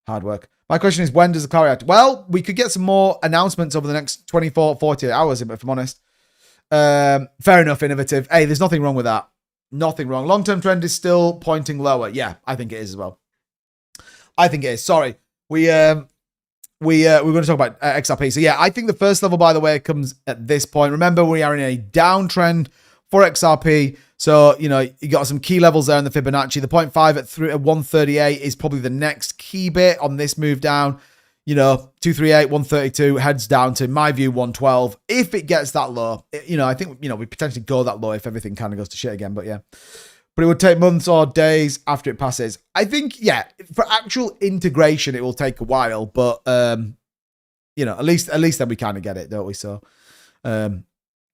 hard work. My question is, when does the clarity act? Well, we could get some more announcements over the next 24, 48 hours, if I'm honest. Fair enough, innovative. Hey, there's nothing wrong with that. Nothing wrong. Long-term trend is still pointing lower. Yeah, I think it is as well. I think it is. Sorry. We're going to talk about XRP. So yeah, I think the first level, by the way, comes at this point. Remember, we are in a downtrend for XRP. So, you got some key levels there in the Fibonacci. The 0.5 at 138 is probably the next key bit on this move down. 238, 132 heads down to, in my view, 112. If it gets that low, I think, we potentially go that low if everything kind of goes to shit again. But yeah, but it would take months or days after it passes. I think, yeah, for actual integration, it will take a while. But, at least then we kind of get it, don't we? So,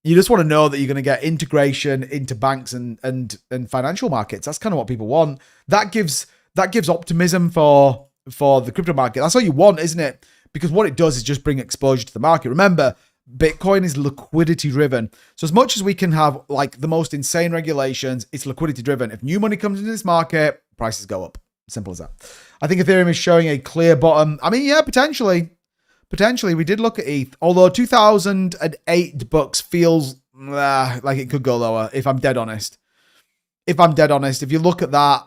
you just want to know that you're going to get integration into banks and financial markets. That's kind of what people want. That gives optimism for the crypto market. That's all you want, isn't it? Because what it does is just bring exposure to the market. Remember, Bitcoin is liquidity driven. So as much as we can have like the most insane regulations, it's liquidity driven. If new money comes into this market, prices go up. Simple as that. I think Ethereum is showing a clear bottom. I mean, yeah, potentially. We did look at ETH, although 2008 bucks feels like it could go lower, if I'm dead honest. If you look at that,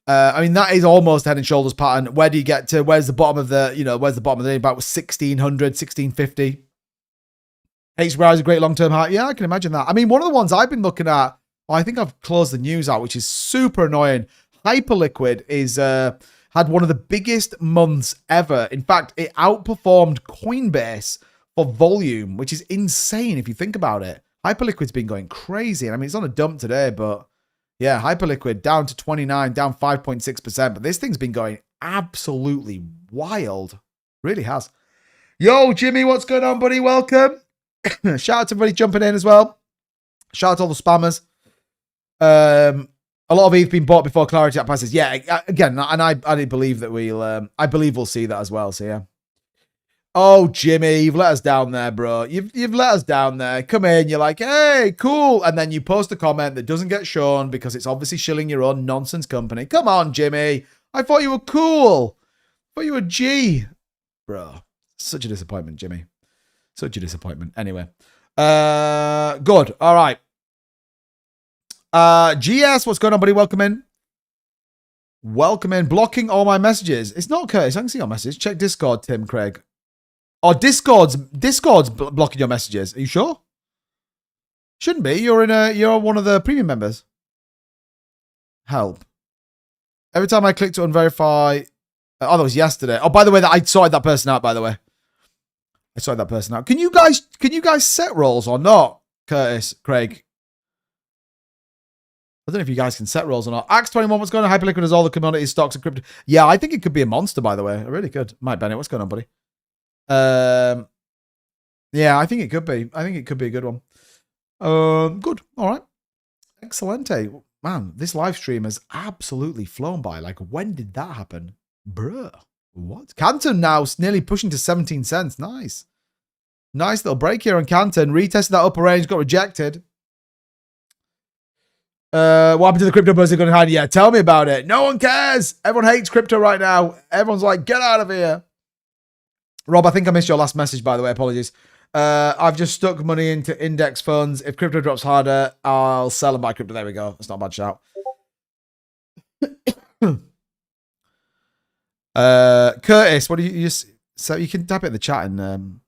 I mean, that is almost head and shoulders pattern. Where do you get to? Where's the bottom of the, about 1600, 1650? HBR is a great long-term high. Yeah, I can imagine that. I mean, one of the ones I've been looking at, I think I've closed the news out, which is super annoying. Hyperliquid is, had one of the biggest months ever. In fact, it outperformed Coinbase for volume, which is insane if you think about it. Hyperliquid's been going crazy. I mean, it's on a dump today, but yeah, Hyperliquid down to 29, down 5.6%. But this thing's been going absolutely wild. Really has. Yo, Jimmy, what's going on, buddy? Welcome. Shout out to everybody jumping in as well. Shout out to all the spammers. A lot of ETH been bought before Clarity Act passes. Yeah, again, and I believe that we'll see that as well. So yeah. Oh, Jimmy, you've let us down there, bro. You've let us down there. Come in, you're like, hey, cool. And then you post a comment that doesn't get shown because it's obviously shilling your own nonsense company. Come on, Jimmy. I thought you were cool. I thought you were G. Bro, such a disappointment, Jimmy. Such a disappointment. Anyway. Good. All right. GS, what's going on, buddy? Welcome in. Welcome in. Blocking all my messages. It's not Curtis. I can see your message. Check Discord, Tim Craig. Oh, Discord's blocking your messages. Are you sure? Shouldn't be. You're one of the premium members. Help. Every time I click to unverify. Oh, that was yesterday. Oh, by the way, I sorted that person out. By the way, I sorted that person out. Can you guys set roles or not, Curtis, Craig? I don't know if you guys can set roles or not. Axe21, what's going on? Hyperliquid has all the commodities, stocks, and crypto. Yeah, I think it could be a monster, by the way. I really could. Mike Bennett, what's going on, buddy? Yeah, I think it could be. I think it could be a good one. Good. All right. Excelente. Man, this live stream has absolutely flown by. Like, when did that happen? Bruh. What? Canton now nearly pushing to 17 cents. Nice. Nice little break here on Canton. Retested that upper range, got rejected. What happened to the crypto buzz going high? Yeah, tell me about it. No one cares. Everyone hates crypto right now. Everyone's like, get out of here. Rob, I think I missed your last message, by the way. Apologies. I've just stuck money into index funds. If crypto drops harder, I'll sell and buy crypto. There we go. That's not a bad shout. Curtis, what do you so you can type it in the chat and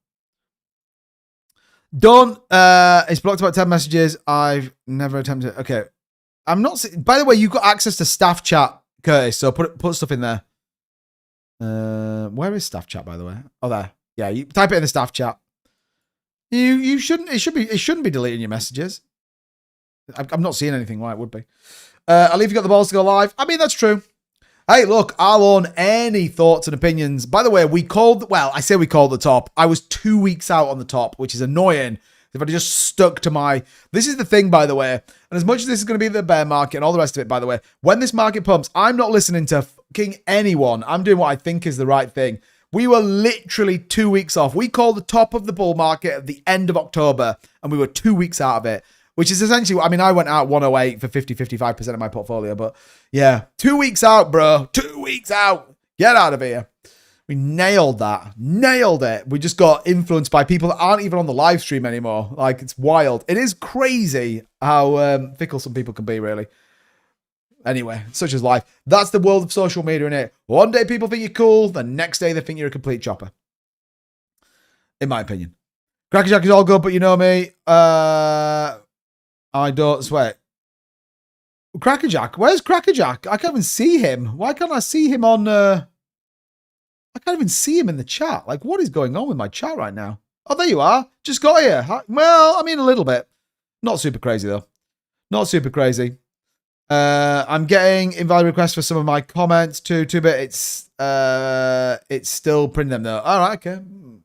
Don't it's blocked about 10 messages. I've never attempted. Okay. I'm not by the way, you've got access to staff chat, Curtis, so put stuff in there. Where is staff chat, by the way? Oh, there. Yeah, you type it in the staff chat. You shouldn't it shouldn't be deleting your messages. I'm not seeing anything why it would be. I'll leave you got the balls to go live. I mean, that's true. Hey, look, I'll own any thoughts and opinions. By the way, I say we called the top. I was 2 weeks out on the top, which is annoying. If I'd just stuck to this is the thing, by the way, and as much as this is going to be the bear market and all the rest of it, by the way, when this market pumps, I'm not listening to fucking anyone. I'm doing what I think is the right thing. We were literally 2 weeks off. We called the top of the bull market at the end of October, and we were 2 weeks out of it. Which is essentially, I mean, I went out 108 for 55% of my portfolio. But yeah, 2 weeks out, bro. 2 weeks out. Get out of here. We nailed that. Nailed it. We just got influenced by people that aren't even on the live stream anymore. Like, it's wild. It is crazy how fickle some people can be, really. Anyway, such is life. That's the world of social media, innit? One day people think you're cool. The next day they think you're a complete chopper. In my opinion. Crackerjack is all good, but you know me. I don't sweat. Crackerjack, where's Crackerjack? I can't even see him. Why can't I see him on... I can't even see him in the chat. Like, what is going on with my chat right now? Oh, there you are. Just got here. Well, I mean, a little bit. Not super crazy, though. Not super crazy. I'm getting invalid requests for some of my comments, too. But it's still printing them, though. All right, okay.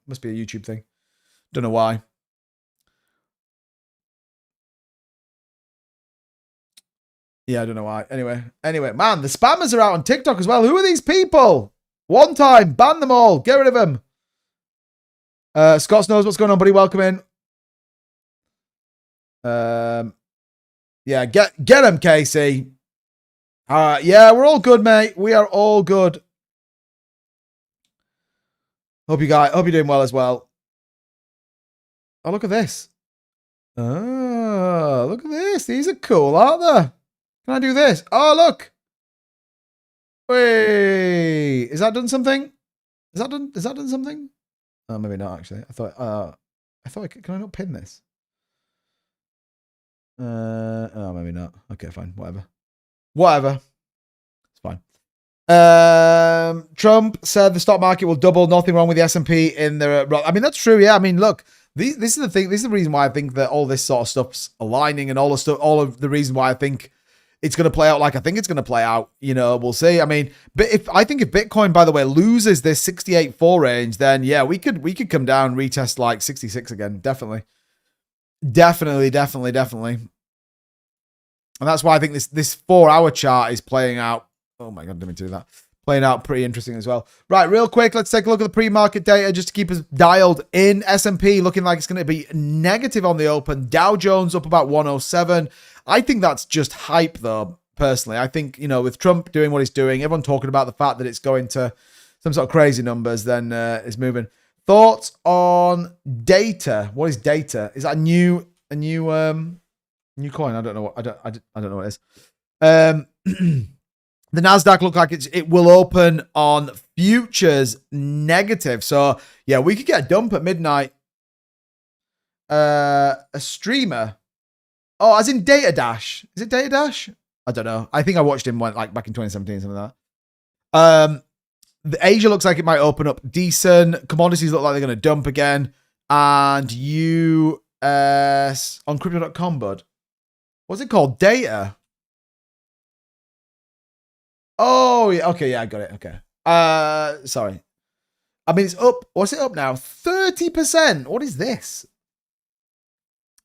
Must be a YouTube thing. Don't know why. Yeah, I don't know why. Anyway, man, the spammers are out on TikTok as well. Who are these people? One time, ban them all. Get rid of them. Scott knows what's going on, buddy. Welcome in. Yeah, get him, Casey. Yeah, we're all good, mate. We are all good. Hope you're doing well as well. Oh, look at this. Oh, look at this. These are cool, aren't they? Can I do this? Oh, look. Wait, is that done something? Is that done something? Oh, maybe not actually. I thought can I not pin this? Oh, maybe not. Okay, fine. Whatever. It's fine. Trump said the stock market will double. Nothing wrong with the S&P in the... I mean, that's true. Yeah. I mean, look, this is the thing. This is the reason why I think that all this sort of stuff's aligning and all of the reason why I think it's going to play out like I think it's going to play out. You know, we'll see. I mean, but if Bitcoin, by the way, loses this 68.4 range, then yeah, we could come down, retest like 66 again. Definitely. And that's why I think this 4 hour chart is playing out. Oh my God, didn't mean to do that. Playing out pretty interesting as well. Right, real quick, let's take a look at the pre-market data just to keep us dialed in. S&P looking like it's going to be negative on the open. Dow Jones up about 107. I think that's just hype, though, personally. I think, you know, with Trump doing what he's doing, everyone talking about the fact that it's going to some sort of crazy numbers, then it's moving. Thoughts on data? What is data? Is that a new coin? I don't know. I don't know what it is. The Nasdaq look like it will open on futures negative. So yeah, we could get a dump at midnight. A streamer. Oh, as in Data Dash. Is it Data Dash? I don't know. I think I watched him like back in 2017, something like that. The Asia looks like it might open up decent. Commodities look like they're going to dump again. And US on crypto.com, bud. What's it called? Data. Oh, yeah. Okay, yeah, I got it. Okay. Sorry. I mean, it's up. What's it up now? 30%. What is this?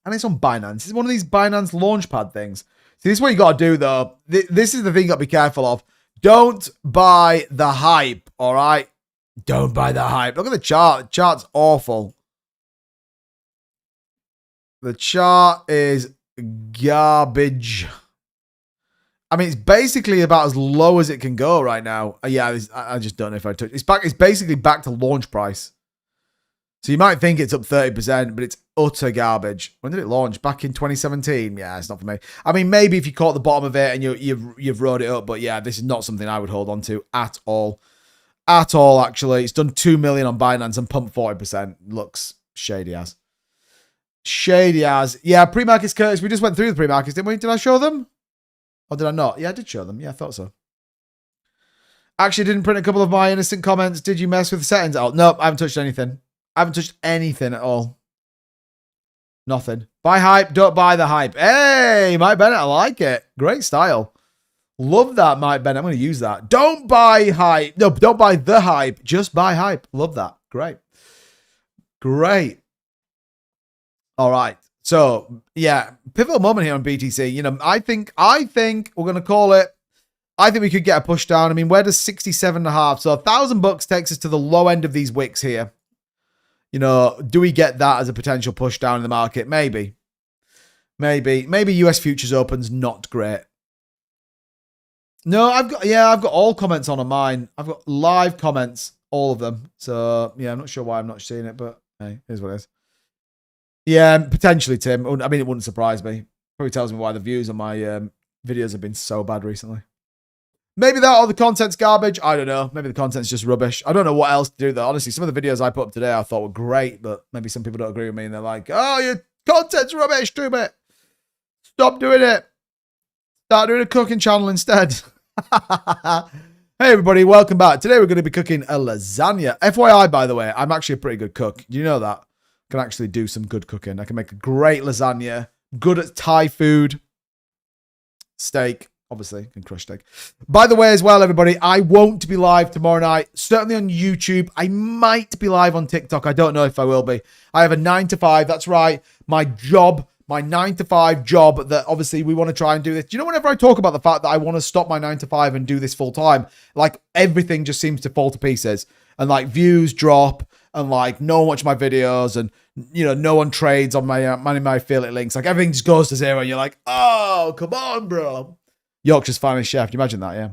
And it's on Binance. It's one of these Binance Launchpad things. See, this is what you got to do, though. This is the thing you got to be careful of. Don't buy the hype, all right? Don't buy the hype. Look at the chart. The chart's awful. The chart is garbage. I mean, it's basically about as low as it can go right now. Yeah, I just don't know if I touch. It's back. It's basically back to launch price. So you might think it's up 30%, but it's utter garbage. When did it launch? Back in 2017? Yeah, it's not for me. I mean, maybe if you caught the bottom of it and you've rode it up, but yeah, this is not something I would hold on to at all. At all, actually. It's done 2 million on Binance and pumped 40%. Looks shady as. Shady as. Yeah, pre-markets, Curtis. We just went through the pre-markets, didn't we? Did I show them? Or did I not? Yeah, I did show them. Yeah, I thought so. Actually, didn't print a couple of my innocent comments. Did you mess with the settings? Oh, no, I haven't touched anything. I haven't touched anything at all. Nothing. Buy hype, don't buy the hype. Hey, Mike Bennett, I like it. Great style. Love that, Mike Bennett. I'm going to use that. Don't buy hype. No, don't buy the hype. Just buy hype. Love that. Great. Great. All right. So, yeah, pivotal moment here on BTC. You know, I think we're going to call it. I think we could get a push down. I mean, where does 67.5? So $1,000 takes us to the low end of these wicks here. You know, do we get that as a potential push down in the market? Maybe. Maybe US futures opens not great. No, I've got all comments on mine. I've got live comments, all of them. So, yeah, I'm not sure why I'm not seeing it, but hey, here's what it is. Yeah, potentially, Tim. I mean, it wouldn't surprise me. Probably tells me why the views on my videos have been so bad recently. Maybe that or the content's garbage. I don't know. Maybe the content's just rubbish. I don't know what else to do, though. Honestly, some of the videos I put up today I thought were great, but maybe some people don't agree with me and they're like, oh, your content's rubbish, do it. Stop doing it. Start doing a cooking channel instead. Hey, everybody. Welcome back. Today we're going to be cooking a lasagna. FYI, by the way, I'm actually a pretty good cook. Do you know that? I can actually do some good cooking. I can make a great lasagna. Good at Thai food. Steak. Obviously, can crush steak. By the way, as well, everybody, I won't be live tomorrow night. Certainly on YouTube. I might be live on TikTok. I don't know if I will be. I have a 9 to 5. That's right. My job, my 9 to 5 job that obviously we want to try and do this. Do you know, whenever I talk about the fact that I want to stop my 9 to 5 and do this full time, like everything just seems to fall to pieces and like views drop and like no one watches my videos and, you know, no one trades on my affiliate links. Like everything just goes to zero and you're like, oh, come on, bro. Yorkshire's finest chef. Can you imagine that? Yeah.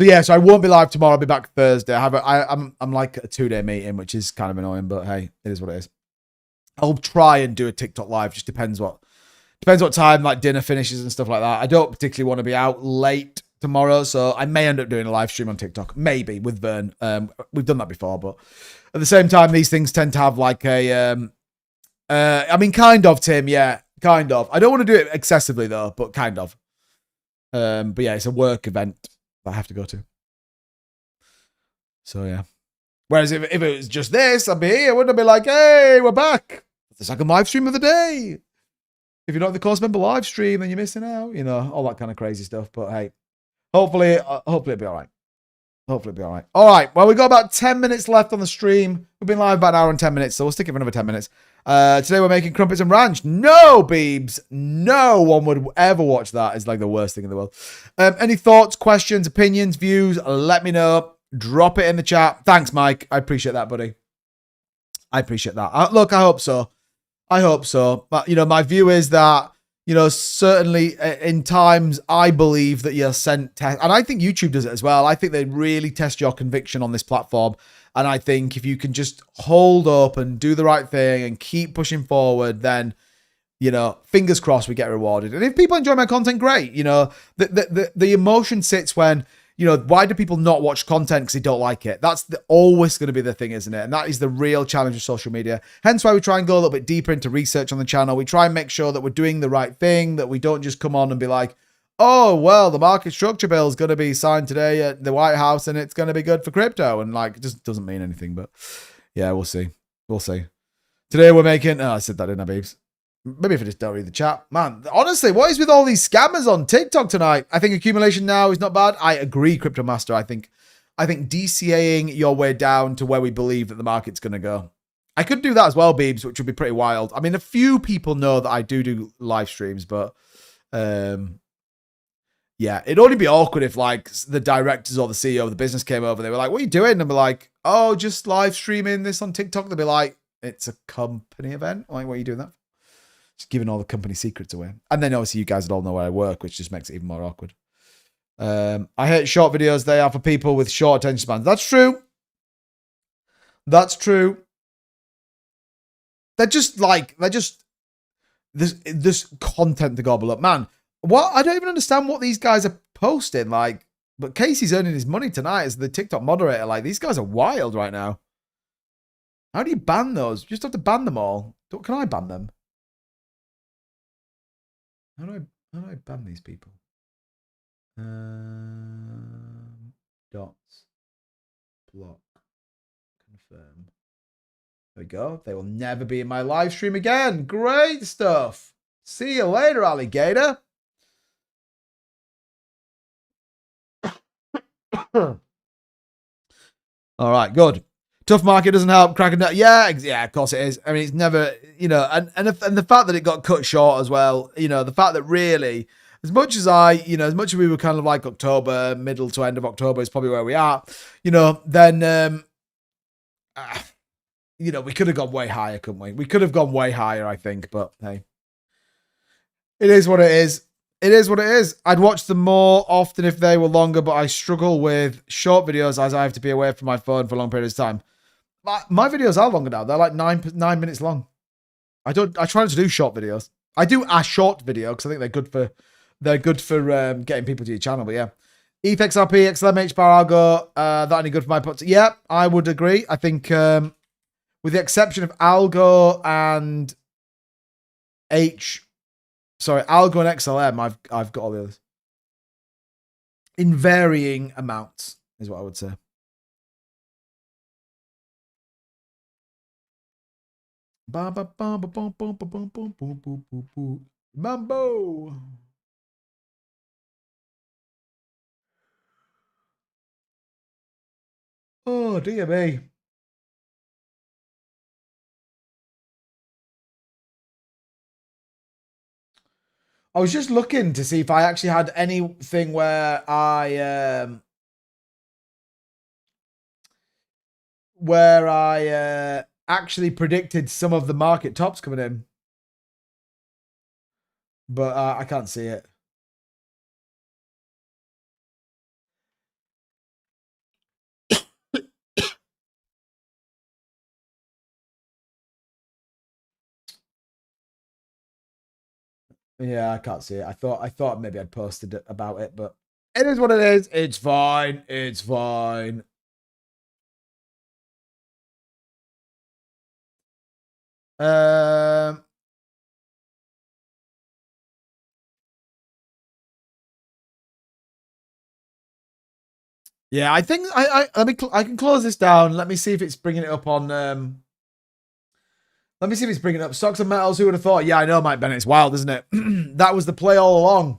So yeah, so I won't be live tomorrow. I'll be back Thursday. I'm like a 2-day meeting, which is kind of annoying, but hey, it is what it is. I'll try and do a TikTok live. Just depends what time like dinner finishes and stuff like that. I don't particularly want to be out late tomorrow, so I may end up doing a live stream on TikTok, maybe with Vern. We've done that before, but at the same time, these things tend to have like a, I mean, kind of, Tim. Yeah, kind of. I don't want to do it excessively though, but kind of. But yeah, it's a work event that I have to go to. So yeah. Whereas if it was just this, I'd be here. Wouldn't I be like, hey, we're back. It's the second live stream of the day. If you're not the course member live stream, then you're missing out. You know, all that kind of crazy stuff. But hey, hopefully it'll be all right. Hopefully it'll be all right. All right. Well, we've got about 10 minutes left on the stream. We've been live about an hour and 10 minutes, so we'll stick it for another 10 minutes. Today we're making crumpets and ranch. No, Beebs. No one would ever watch that. It's like the worst thing in the world. Any thoughts, questions, opinions, views? Let me know. Drop it in the chat. Thanks, Mike. I appreciate that, buddy. I appreciate that. Look, I hope so. I hope so. But, you know, my view is that, you know, certainly in times I believe that you're sent test, and I think YouTube does it as well. I think they really test your conviction on this platform. And I think if you can just hold up and do the right thing and keep pushing forward, then, you know, fingers crossed we get rewarded. And if people enjoy my content, great. You know, the emotion sits when, you know, why do people not watch content because they don't like it? That's always going to be the thing, isn't it? And that is the real challenge of social media. Hence why we try and go a little bit deeper into research on the channel. We try and make sure that we're doing the right thing, that we don't just come on and be like, oh, well, the market structure bill is going to be signed today at the Whitehouse and it's going to be good for crypto. And like, it just doesn't mean anything, but yeah, we'll see. We'll see. Today we're making, I said that, didn't I, babes? Maybe if I just don't read the chat. Man, honestly, what is with all these scammers on TikTok tonight? I think accumulation now is not bad. I agree, Crypto Master. I think DCAing your way down to where we believe that the market's going to go. I could do that as well, Beebs, which would be pretty wild. I mean, a few people know that I do live streams, but yeah, it'd only be awkward if like the directors or the CEO of the business came over. They were like, what are you doing? And I'd be like, oh, just live streaming this on TikTok. They'd be like, it's a company event. Like, what are you doing that for? Just giving all the company secrets away. And then obviously you guys all know where I work, which just makes it even more awkward. I hate short videos. They are for people with short attention spans. That's true. That's true. They're just this content to gobble up, man. What? I don't even understand what these guys are posting. Like, but Casey's earning his money tonight as the TikTok moderator. Like, these guys are wild right now. How do you ban those? You just have to ban them all. Can I ban them? How do I ban these people? Dots. Block. Confirm. There we go. They will never be in my live stream again. Great stuff. See you later, alligator. All right, good. Tough market doesn't help. Cracking down. Yeah, of course it is. I mean, it's never, you know, and the fact that it got cut short as well, you know, the fact that really, as much as we were kind of like October, middle to end of October is probably where we are, you know, then, you know, we could have gone way higher, couldn't we? We could have gone way higher, I think, but hey, it is what it is. It is what it is. I'd watch them more often if they were longer, but I struggle with short videos as I have to be away from my phone for long periods of time. My videos are longer now. They're like 9 minutes long. I try not to do short videos. I do a short video because I think they're good for getting people to your channel. But yeah, ETHXRP, XLMH, Algo, that any good for my pots? Yeah, I would agree. I think with the exception of Algo and Algo and XLM, I've got all the others in varying amounts, is what I would say. Mambo. Oh dear me. I was just looking to see if I actually had anything where I actually predicted some of the market tops coming in, but I can't see it. Yeah, I can't see it. I thought maybe I'd posted about it, but it is what it is. It's fine. It's fine. Yeah, I think I can close this down. Let me see if it's bringing it up on. Let me see if it's bringing up stocks and metals. Who would have thought? Yeah, I know, Mike Bennett. It's wild, isn't it? That was the play all along.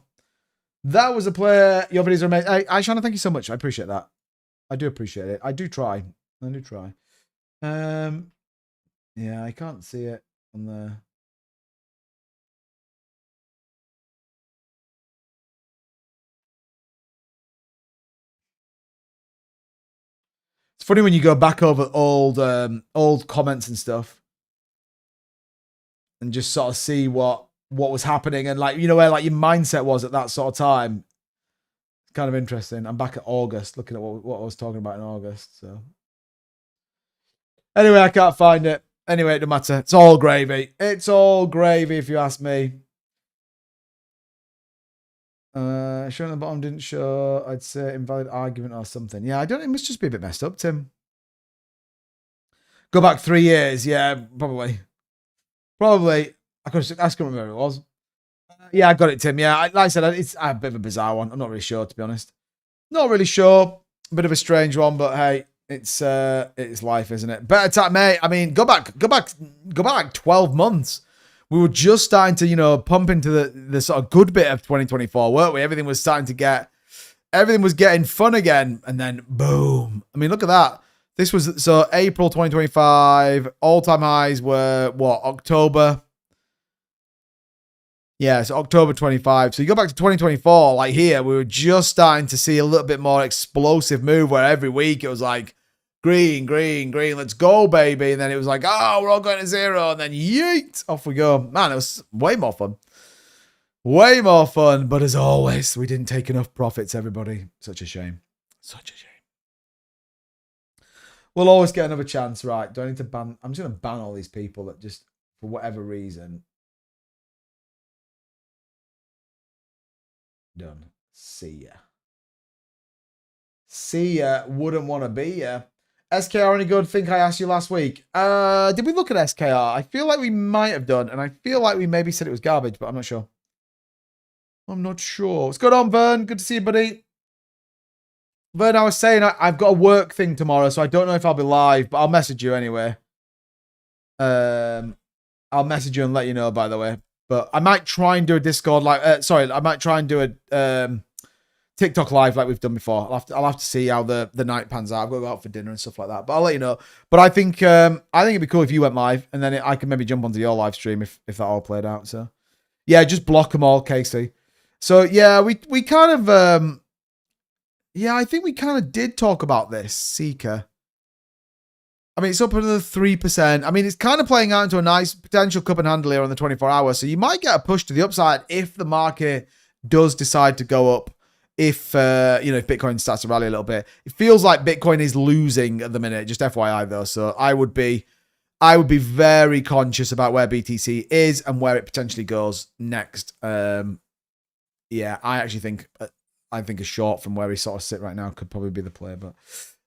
That was the play. Your videos are amazing. Hey, Aishana, thank you so much. I appreciate that. I do appreciate it. I do try. Yeah, I can't see it on the. It's funny when you go back over old comments and stuff, and just sort of see what was happening and like, you know, where like your mindset was at that sort of time. It's kind of interesting. I'm back at August, looking at what I was talking about in August. So anyway, I can't find it. Anyway, it doesn't matter. It's all gravy. It's all gravy, if you ask me. Showing the bottom didn't show. I'd say invalid argument or something. Yeah, I don't. It must just be a bit messed up, Tim. Go back 3 years. Yeah, probably. I couldn't remember where it was. Yeah, I got it, Tim. Yeah, like I said, it's a bit of a bizarre one. I'm not really sure, to be honest. Not really sure. A bit of a strange one, but hey, it's life, isn't it? Better time, mate. I mean, go back like 12 months. We were just starting to, you know, pump into the sort of good bit of 2024, weren't we? Everything was getting fun again, and then boom. I mean, look at that. This was so April 2025. All-time highs were what? October. Yeah, so October 25. So you go back to 2024, like here, we were just starting to see a little bit more explosive move where every week it was like Green, green, green. Let's go, baby. And then it was like, oh, we're all going to zero. And then yeet, off we go. Man, it was way more fun. Way more fun. But as always, we didn't take enough profits, everybody. Such a shame. Such a shame. We'll always get another chance, right? Do I need to ban? I'm just going to ban all these people that just, for whatever reason. Done. See ya. See ya. Wouldn't want to be ya. SKR any good? Think I asked you last week. Did we look at SKR? I feel like we might have done, and I feel like we maybe said it was garbage, but I'm not sure. I'm not sure. What's going on, Vern? Good to see you, buddy. Vern, I was saying I've got a work thing tomorrow, so I don't know if I'll be live, but I'll message you anyway. I'll message you and let you know, by the way. But I might try and do a Discord I might try and do a TikTok live like we've done before. I'll have to see how the night pans out. I've got to go out for dinner and stuff like that. But I'll let you know. But I think it'd be cool if you went live, and then I can maybe jump onto your live stream if that all played out. So yeah, just block them all, Casey. So yeah, we kind of yeah, I think we kind of did talk about this, Seeker. I mean, it's up another 3%. I mean, it's kind of playing out into a nice potential cup and handle here on the 24 hours. So you might get a push to the upside if the market does decide to go up. If if Bitcoin starts to rally a little bit. It feels like Bitcoin is losing at the minute. Just FYI though. So I would be very conscious about where BTC is and where it potentially goes next. Yeah, I actually think a short from where we sort of sit right now could probably be the play, but.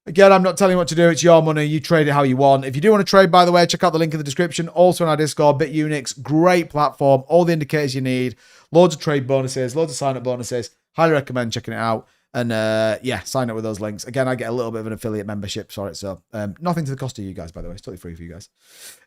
Again, I'm not telling you what to do. It's your money. You trade it how you want. If you do want to trade, by the way, check out the link in the description. Also on our Discord, Bitunix, great platform. All the indicators you need. Loads of trade bonuses. Loads of sign-up bonuses. Highly recommend checking it out. And yeah, sign up with those links. Again, I get a little bit of an affiliate membership. Sorry, so nothing to the cost of you guys, by the way. It's totally free for you guys.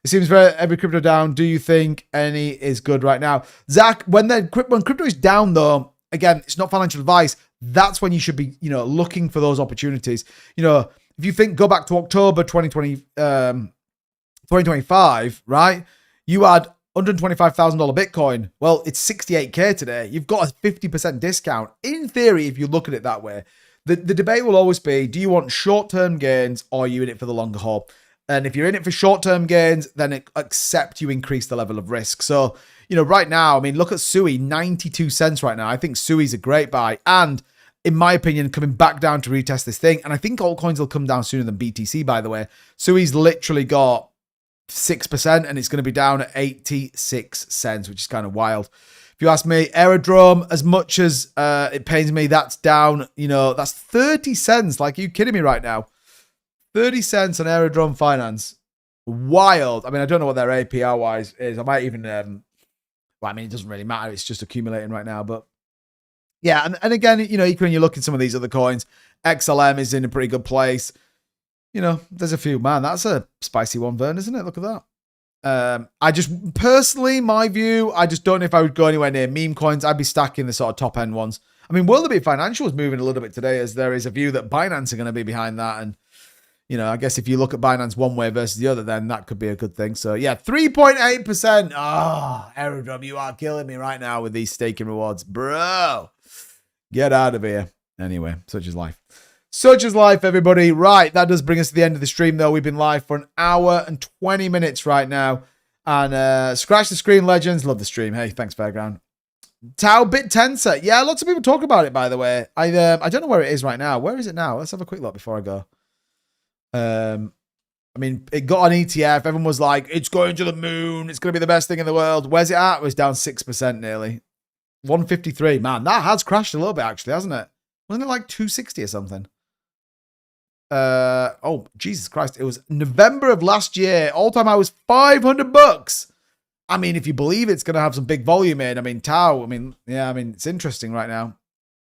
It seems every crypto down. Do you think any is good right now? Zach, when crypto is down, though, again, it's not financial advice. That's when you should be, looking for those opportunities. If you go back to October 2025, right? You had $125,000 Bitcoin. Well, it's 68K today. You've got a 50% discount. In theory, if you look at it that way, the debate will always be, do you want short-term gains or are you in it for the longer haul? And if you're in it for short-term gains, then accept you increase the level of risk. So, right now, I mean, look at Sui, 92 cents right now. I think Sui's a great buy. And in my opinion, coming back down to retest this thing. And I think altcoins will come down sooner than BTC, by the way. Sui's literally got 6% and it's going to be down at 86 cents, which is kind of wild. If you ask me, Aerodrome, as much as it pains me, that's down, that's 30 cents. Like, are you kidding me right now? 30 cents on Aerodrome Finance. Wild. I mean, I don't know what their APR-wise is. I might even, it doesn't really matter. It's just accumulating right now. But yeah, and again, equally when you look at some of these other coins, XLM is in a pretty good place. There's a few. Man, that's a spicy one, Vern, isn't it? Look at that. I just, personally, my view, I just don't know if I would go anywhere near Memecoins. I'd be stacking the sort of top end ones. I mean, World of Bit Financial is moving a little bit today as there is a view that Binance are going to be behind that. And, I guess if you look at Binance one way versus the other, then that could be a good thing. So, yeah, 3.8%. Oh, Aerodrome, you are killing me right now with these staking rewards. Bro, get out of here. Anyway, such is life. Such is life, everybody. Right, that does bring us to the end of the stream, though. We've been live for an hour and 20 minutes right now. And Scratch the Screen Legends, love the stream. Hey, thanks, Fairground. Tau Bit Tensor. Yeah, lots of people talk about it, by the way. I don't know where it is right now. Where is it now? Let's have a quick look before I go. I mean, it got an ETF. Everyone was like, it's going to the moon. It's going to be the best thing in the world. Where's it at? It was down 6% nearly. 153. Man, that has crashed a little bit, actually, hasn't it? Wasn't it like 260 or something? Oh, Jesus Christ. It was November of last year. All-time high was $500. I mean, if you believe it's going to have some big volume in, I mean, Tau, it's interesting right now.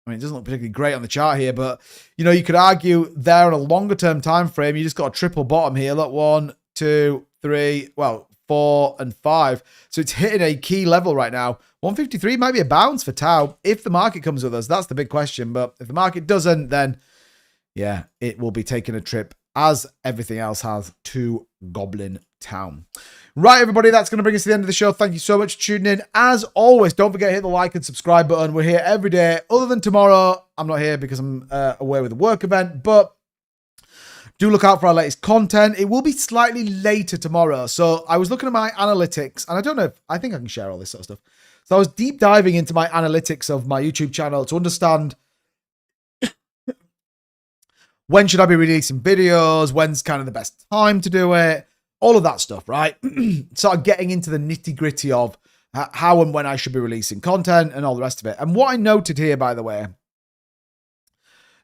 I mean, it doesn't look particularly great on the chart here, but, you could argue there on a longer-term time frame, you just got a triple bottom here. Look, 1, 2, 3, 4, and 5. So it's hitting a key level right now. 153 might be a bounce for Tau if the market comes with us. That's the big question. But if the market doesn't, then, yeah, it will be taking a trip, as everything else has, to Goblin Town. Right, everybody, that's going to bring us to the end of the show. Thank you so much for tuning in. As always, don't forget to hit the like and subscribe button. We're here every day. Other than tomorrow, I'm not here because I'm away with a work event. But Do look out for our latest content. It will be slightly later tomorrow. So I was looking at my analytics, and I don't know if, I think I can share all this sort of stuff. So I was deep diving into my analytics of my YouTube channel to understand when should I be releasing videos, when's kind of the best time to do it, all of that stuff, right? Sort of getting into the nitty gritty of how and when I should be releasing content and all the rest of it. And what I noted here, by the way,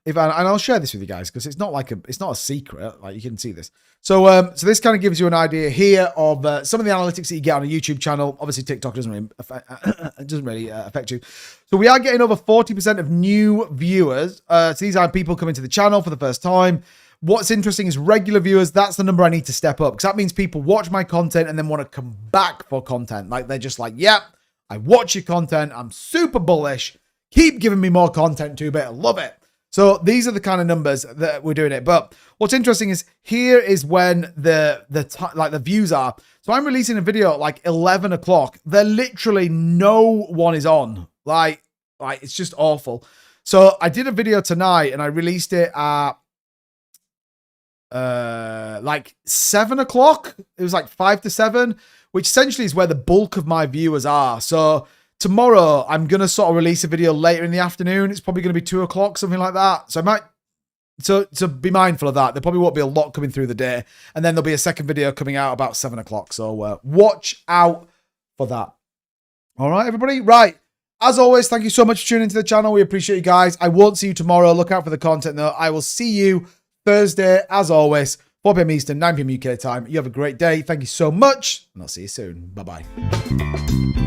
and I'll share this with you guys because it's not a secret. Like, you can see this. So this kind of gives you an idea here of some of the analytics that you get on a YouTube channel. Obviously, TikTok doesn't really affect you. So we are getting over 40% of new viewers. So these are people coming to the channel for the first time. What's interesting is regular viewers. That's the number I need to step up, because that means people watch my content and then want to come back for content. Like, they're just like, yeah, I watch your content. I'm super bullish. Keep giving me more content, 2-bit. I love it. So these are the kind of numbers that we're doing it. But what's interesting is here is when the views are. So I'm releasing a video at like 11 o'clock. There literally no one is on. Like it's just awful. So I did a video tonight and I released it at like 7 o'clock. It was like 5 to 7, which essentially is where the bulk of my viewers are. So tomorrow, I'm going to sort of release a video later in the afternoon. It's probably going to be 2 o'clock, something like that. So I might, so be mindful of that. There probably won't be a lot coming through the day. And then there'll be a second video coming out about 7 o'clock. So watch out for that. All right, everybody. Right. As always, thank you so much for tuning into the channel. We appreciate you guys. I won't see you tomorrow. Look out for the content, though. I will see you Thursday, as always, 4 p.m. Eastern, 9 p.m. UK time. You have a great day. Thank you so much. And I'll see you soon. Bye-bye.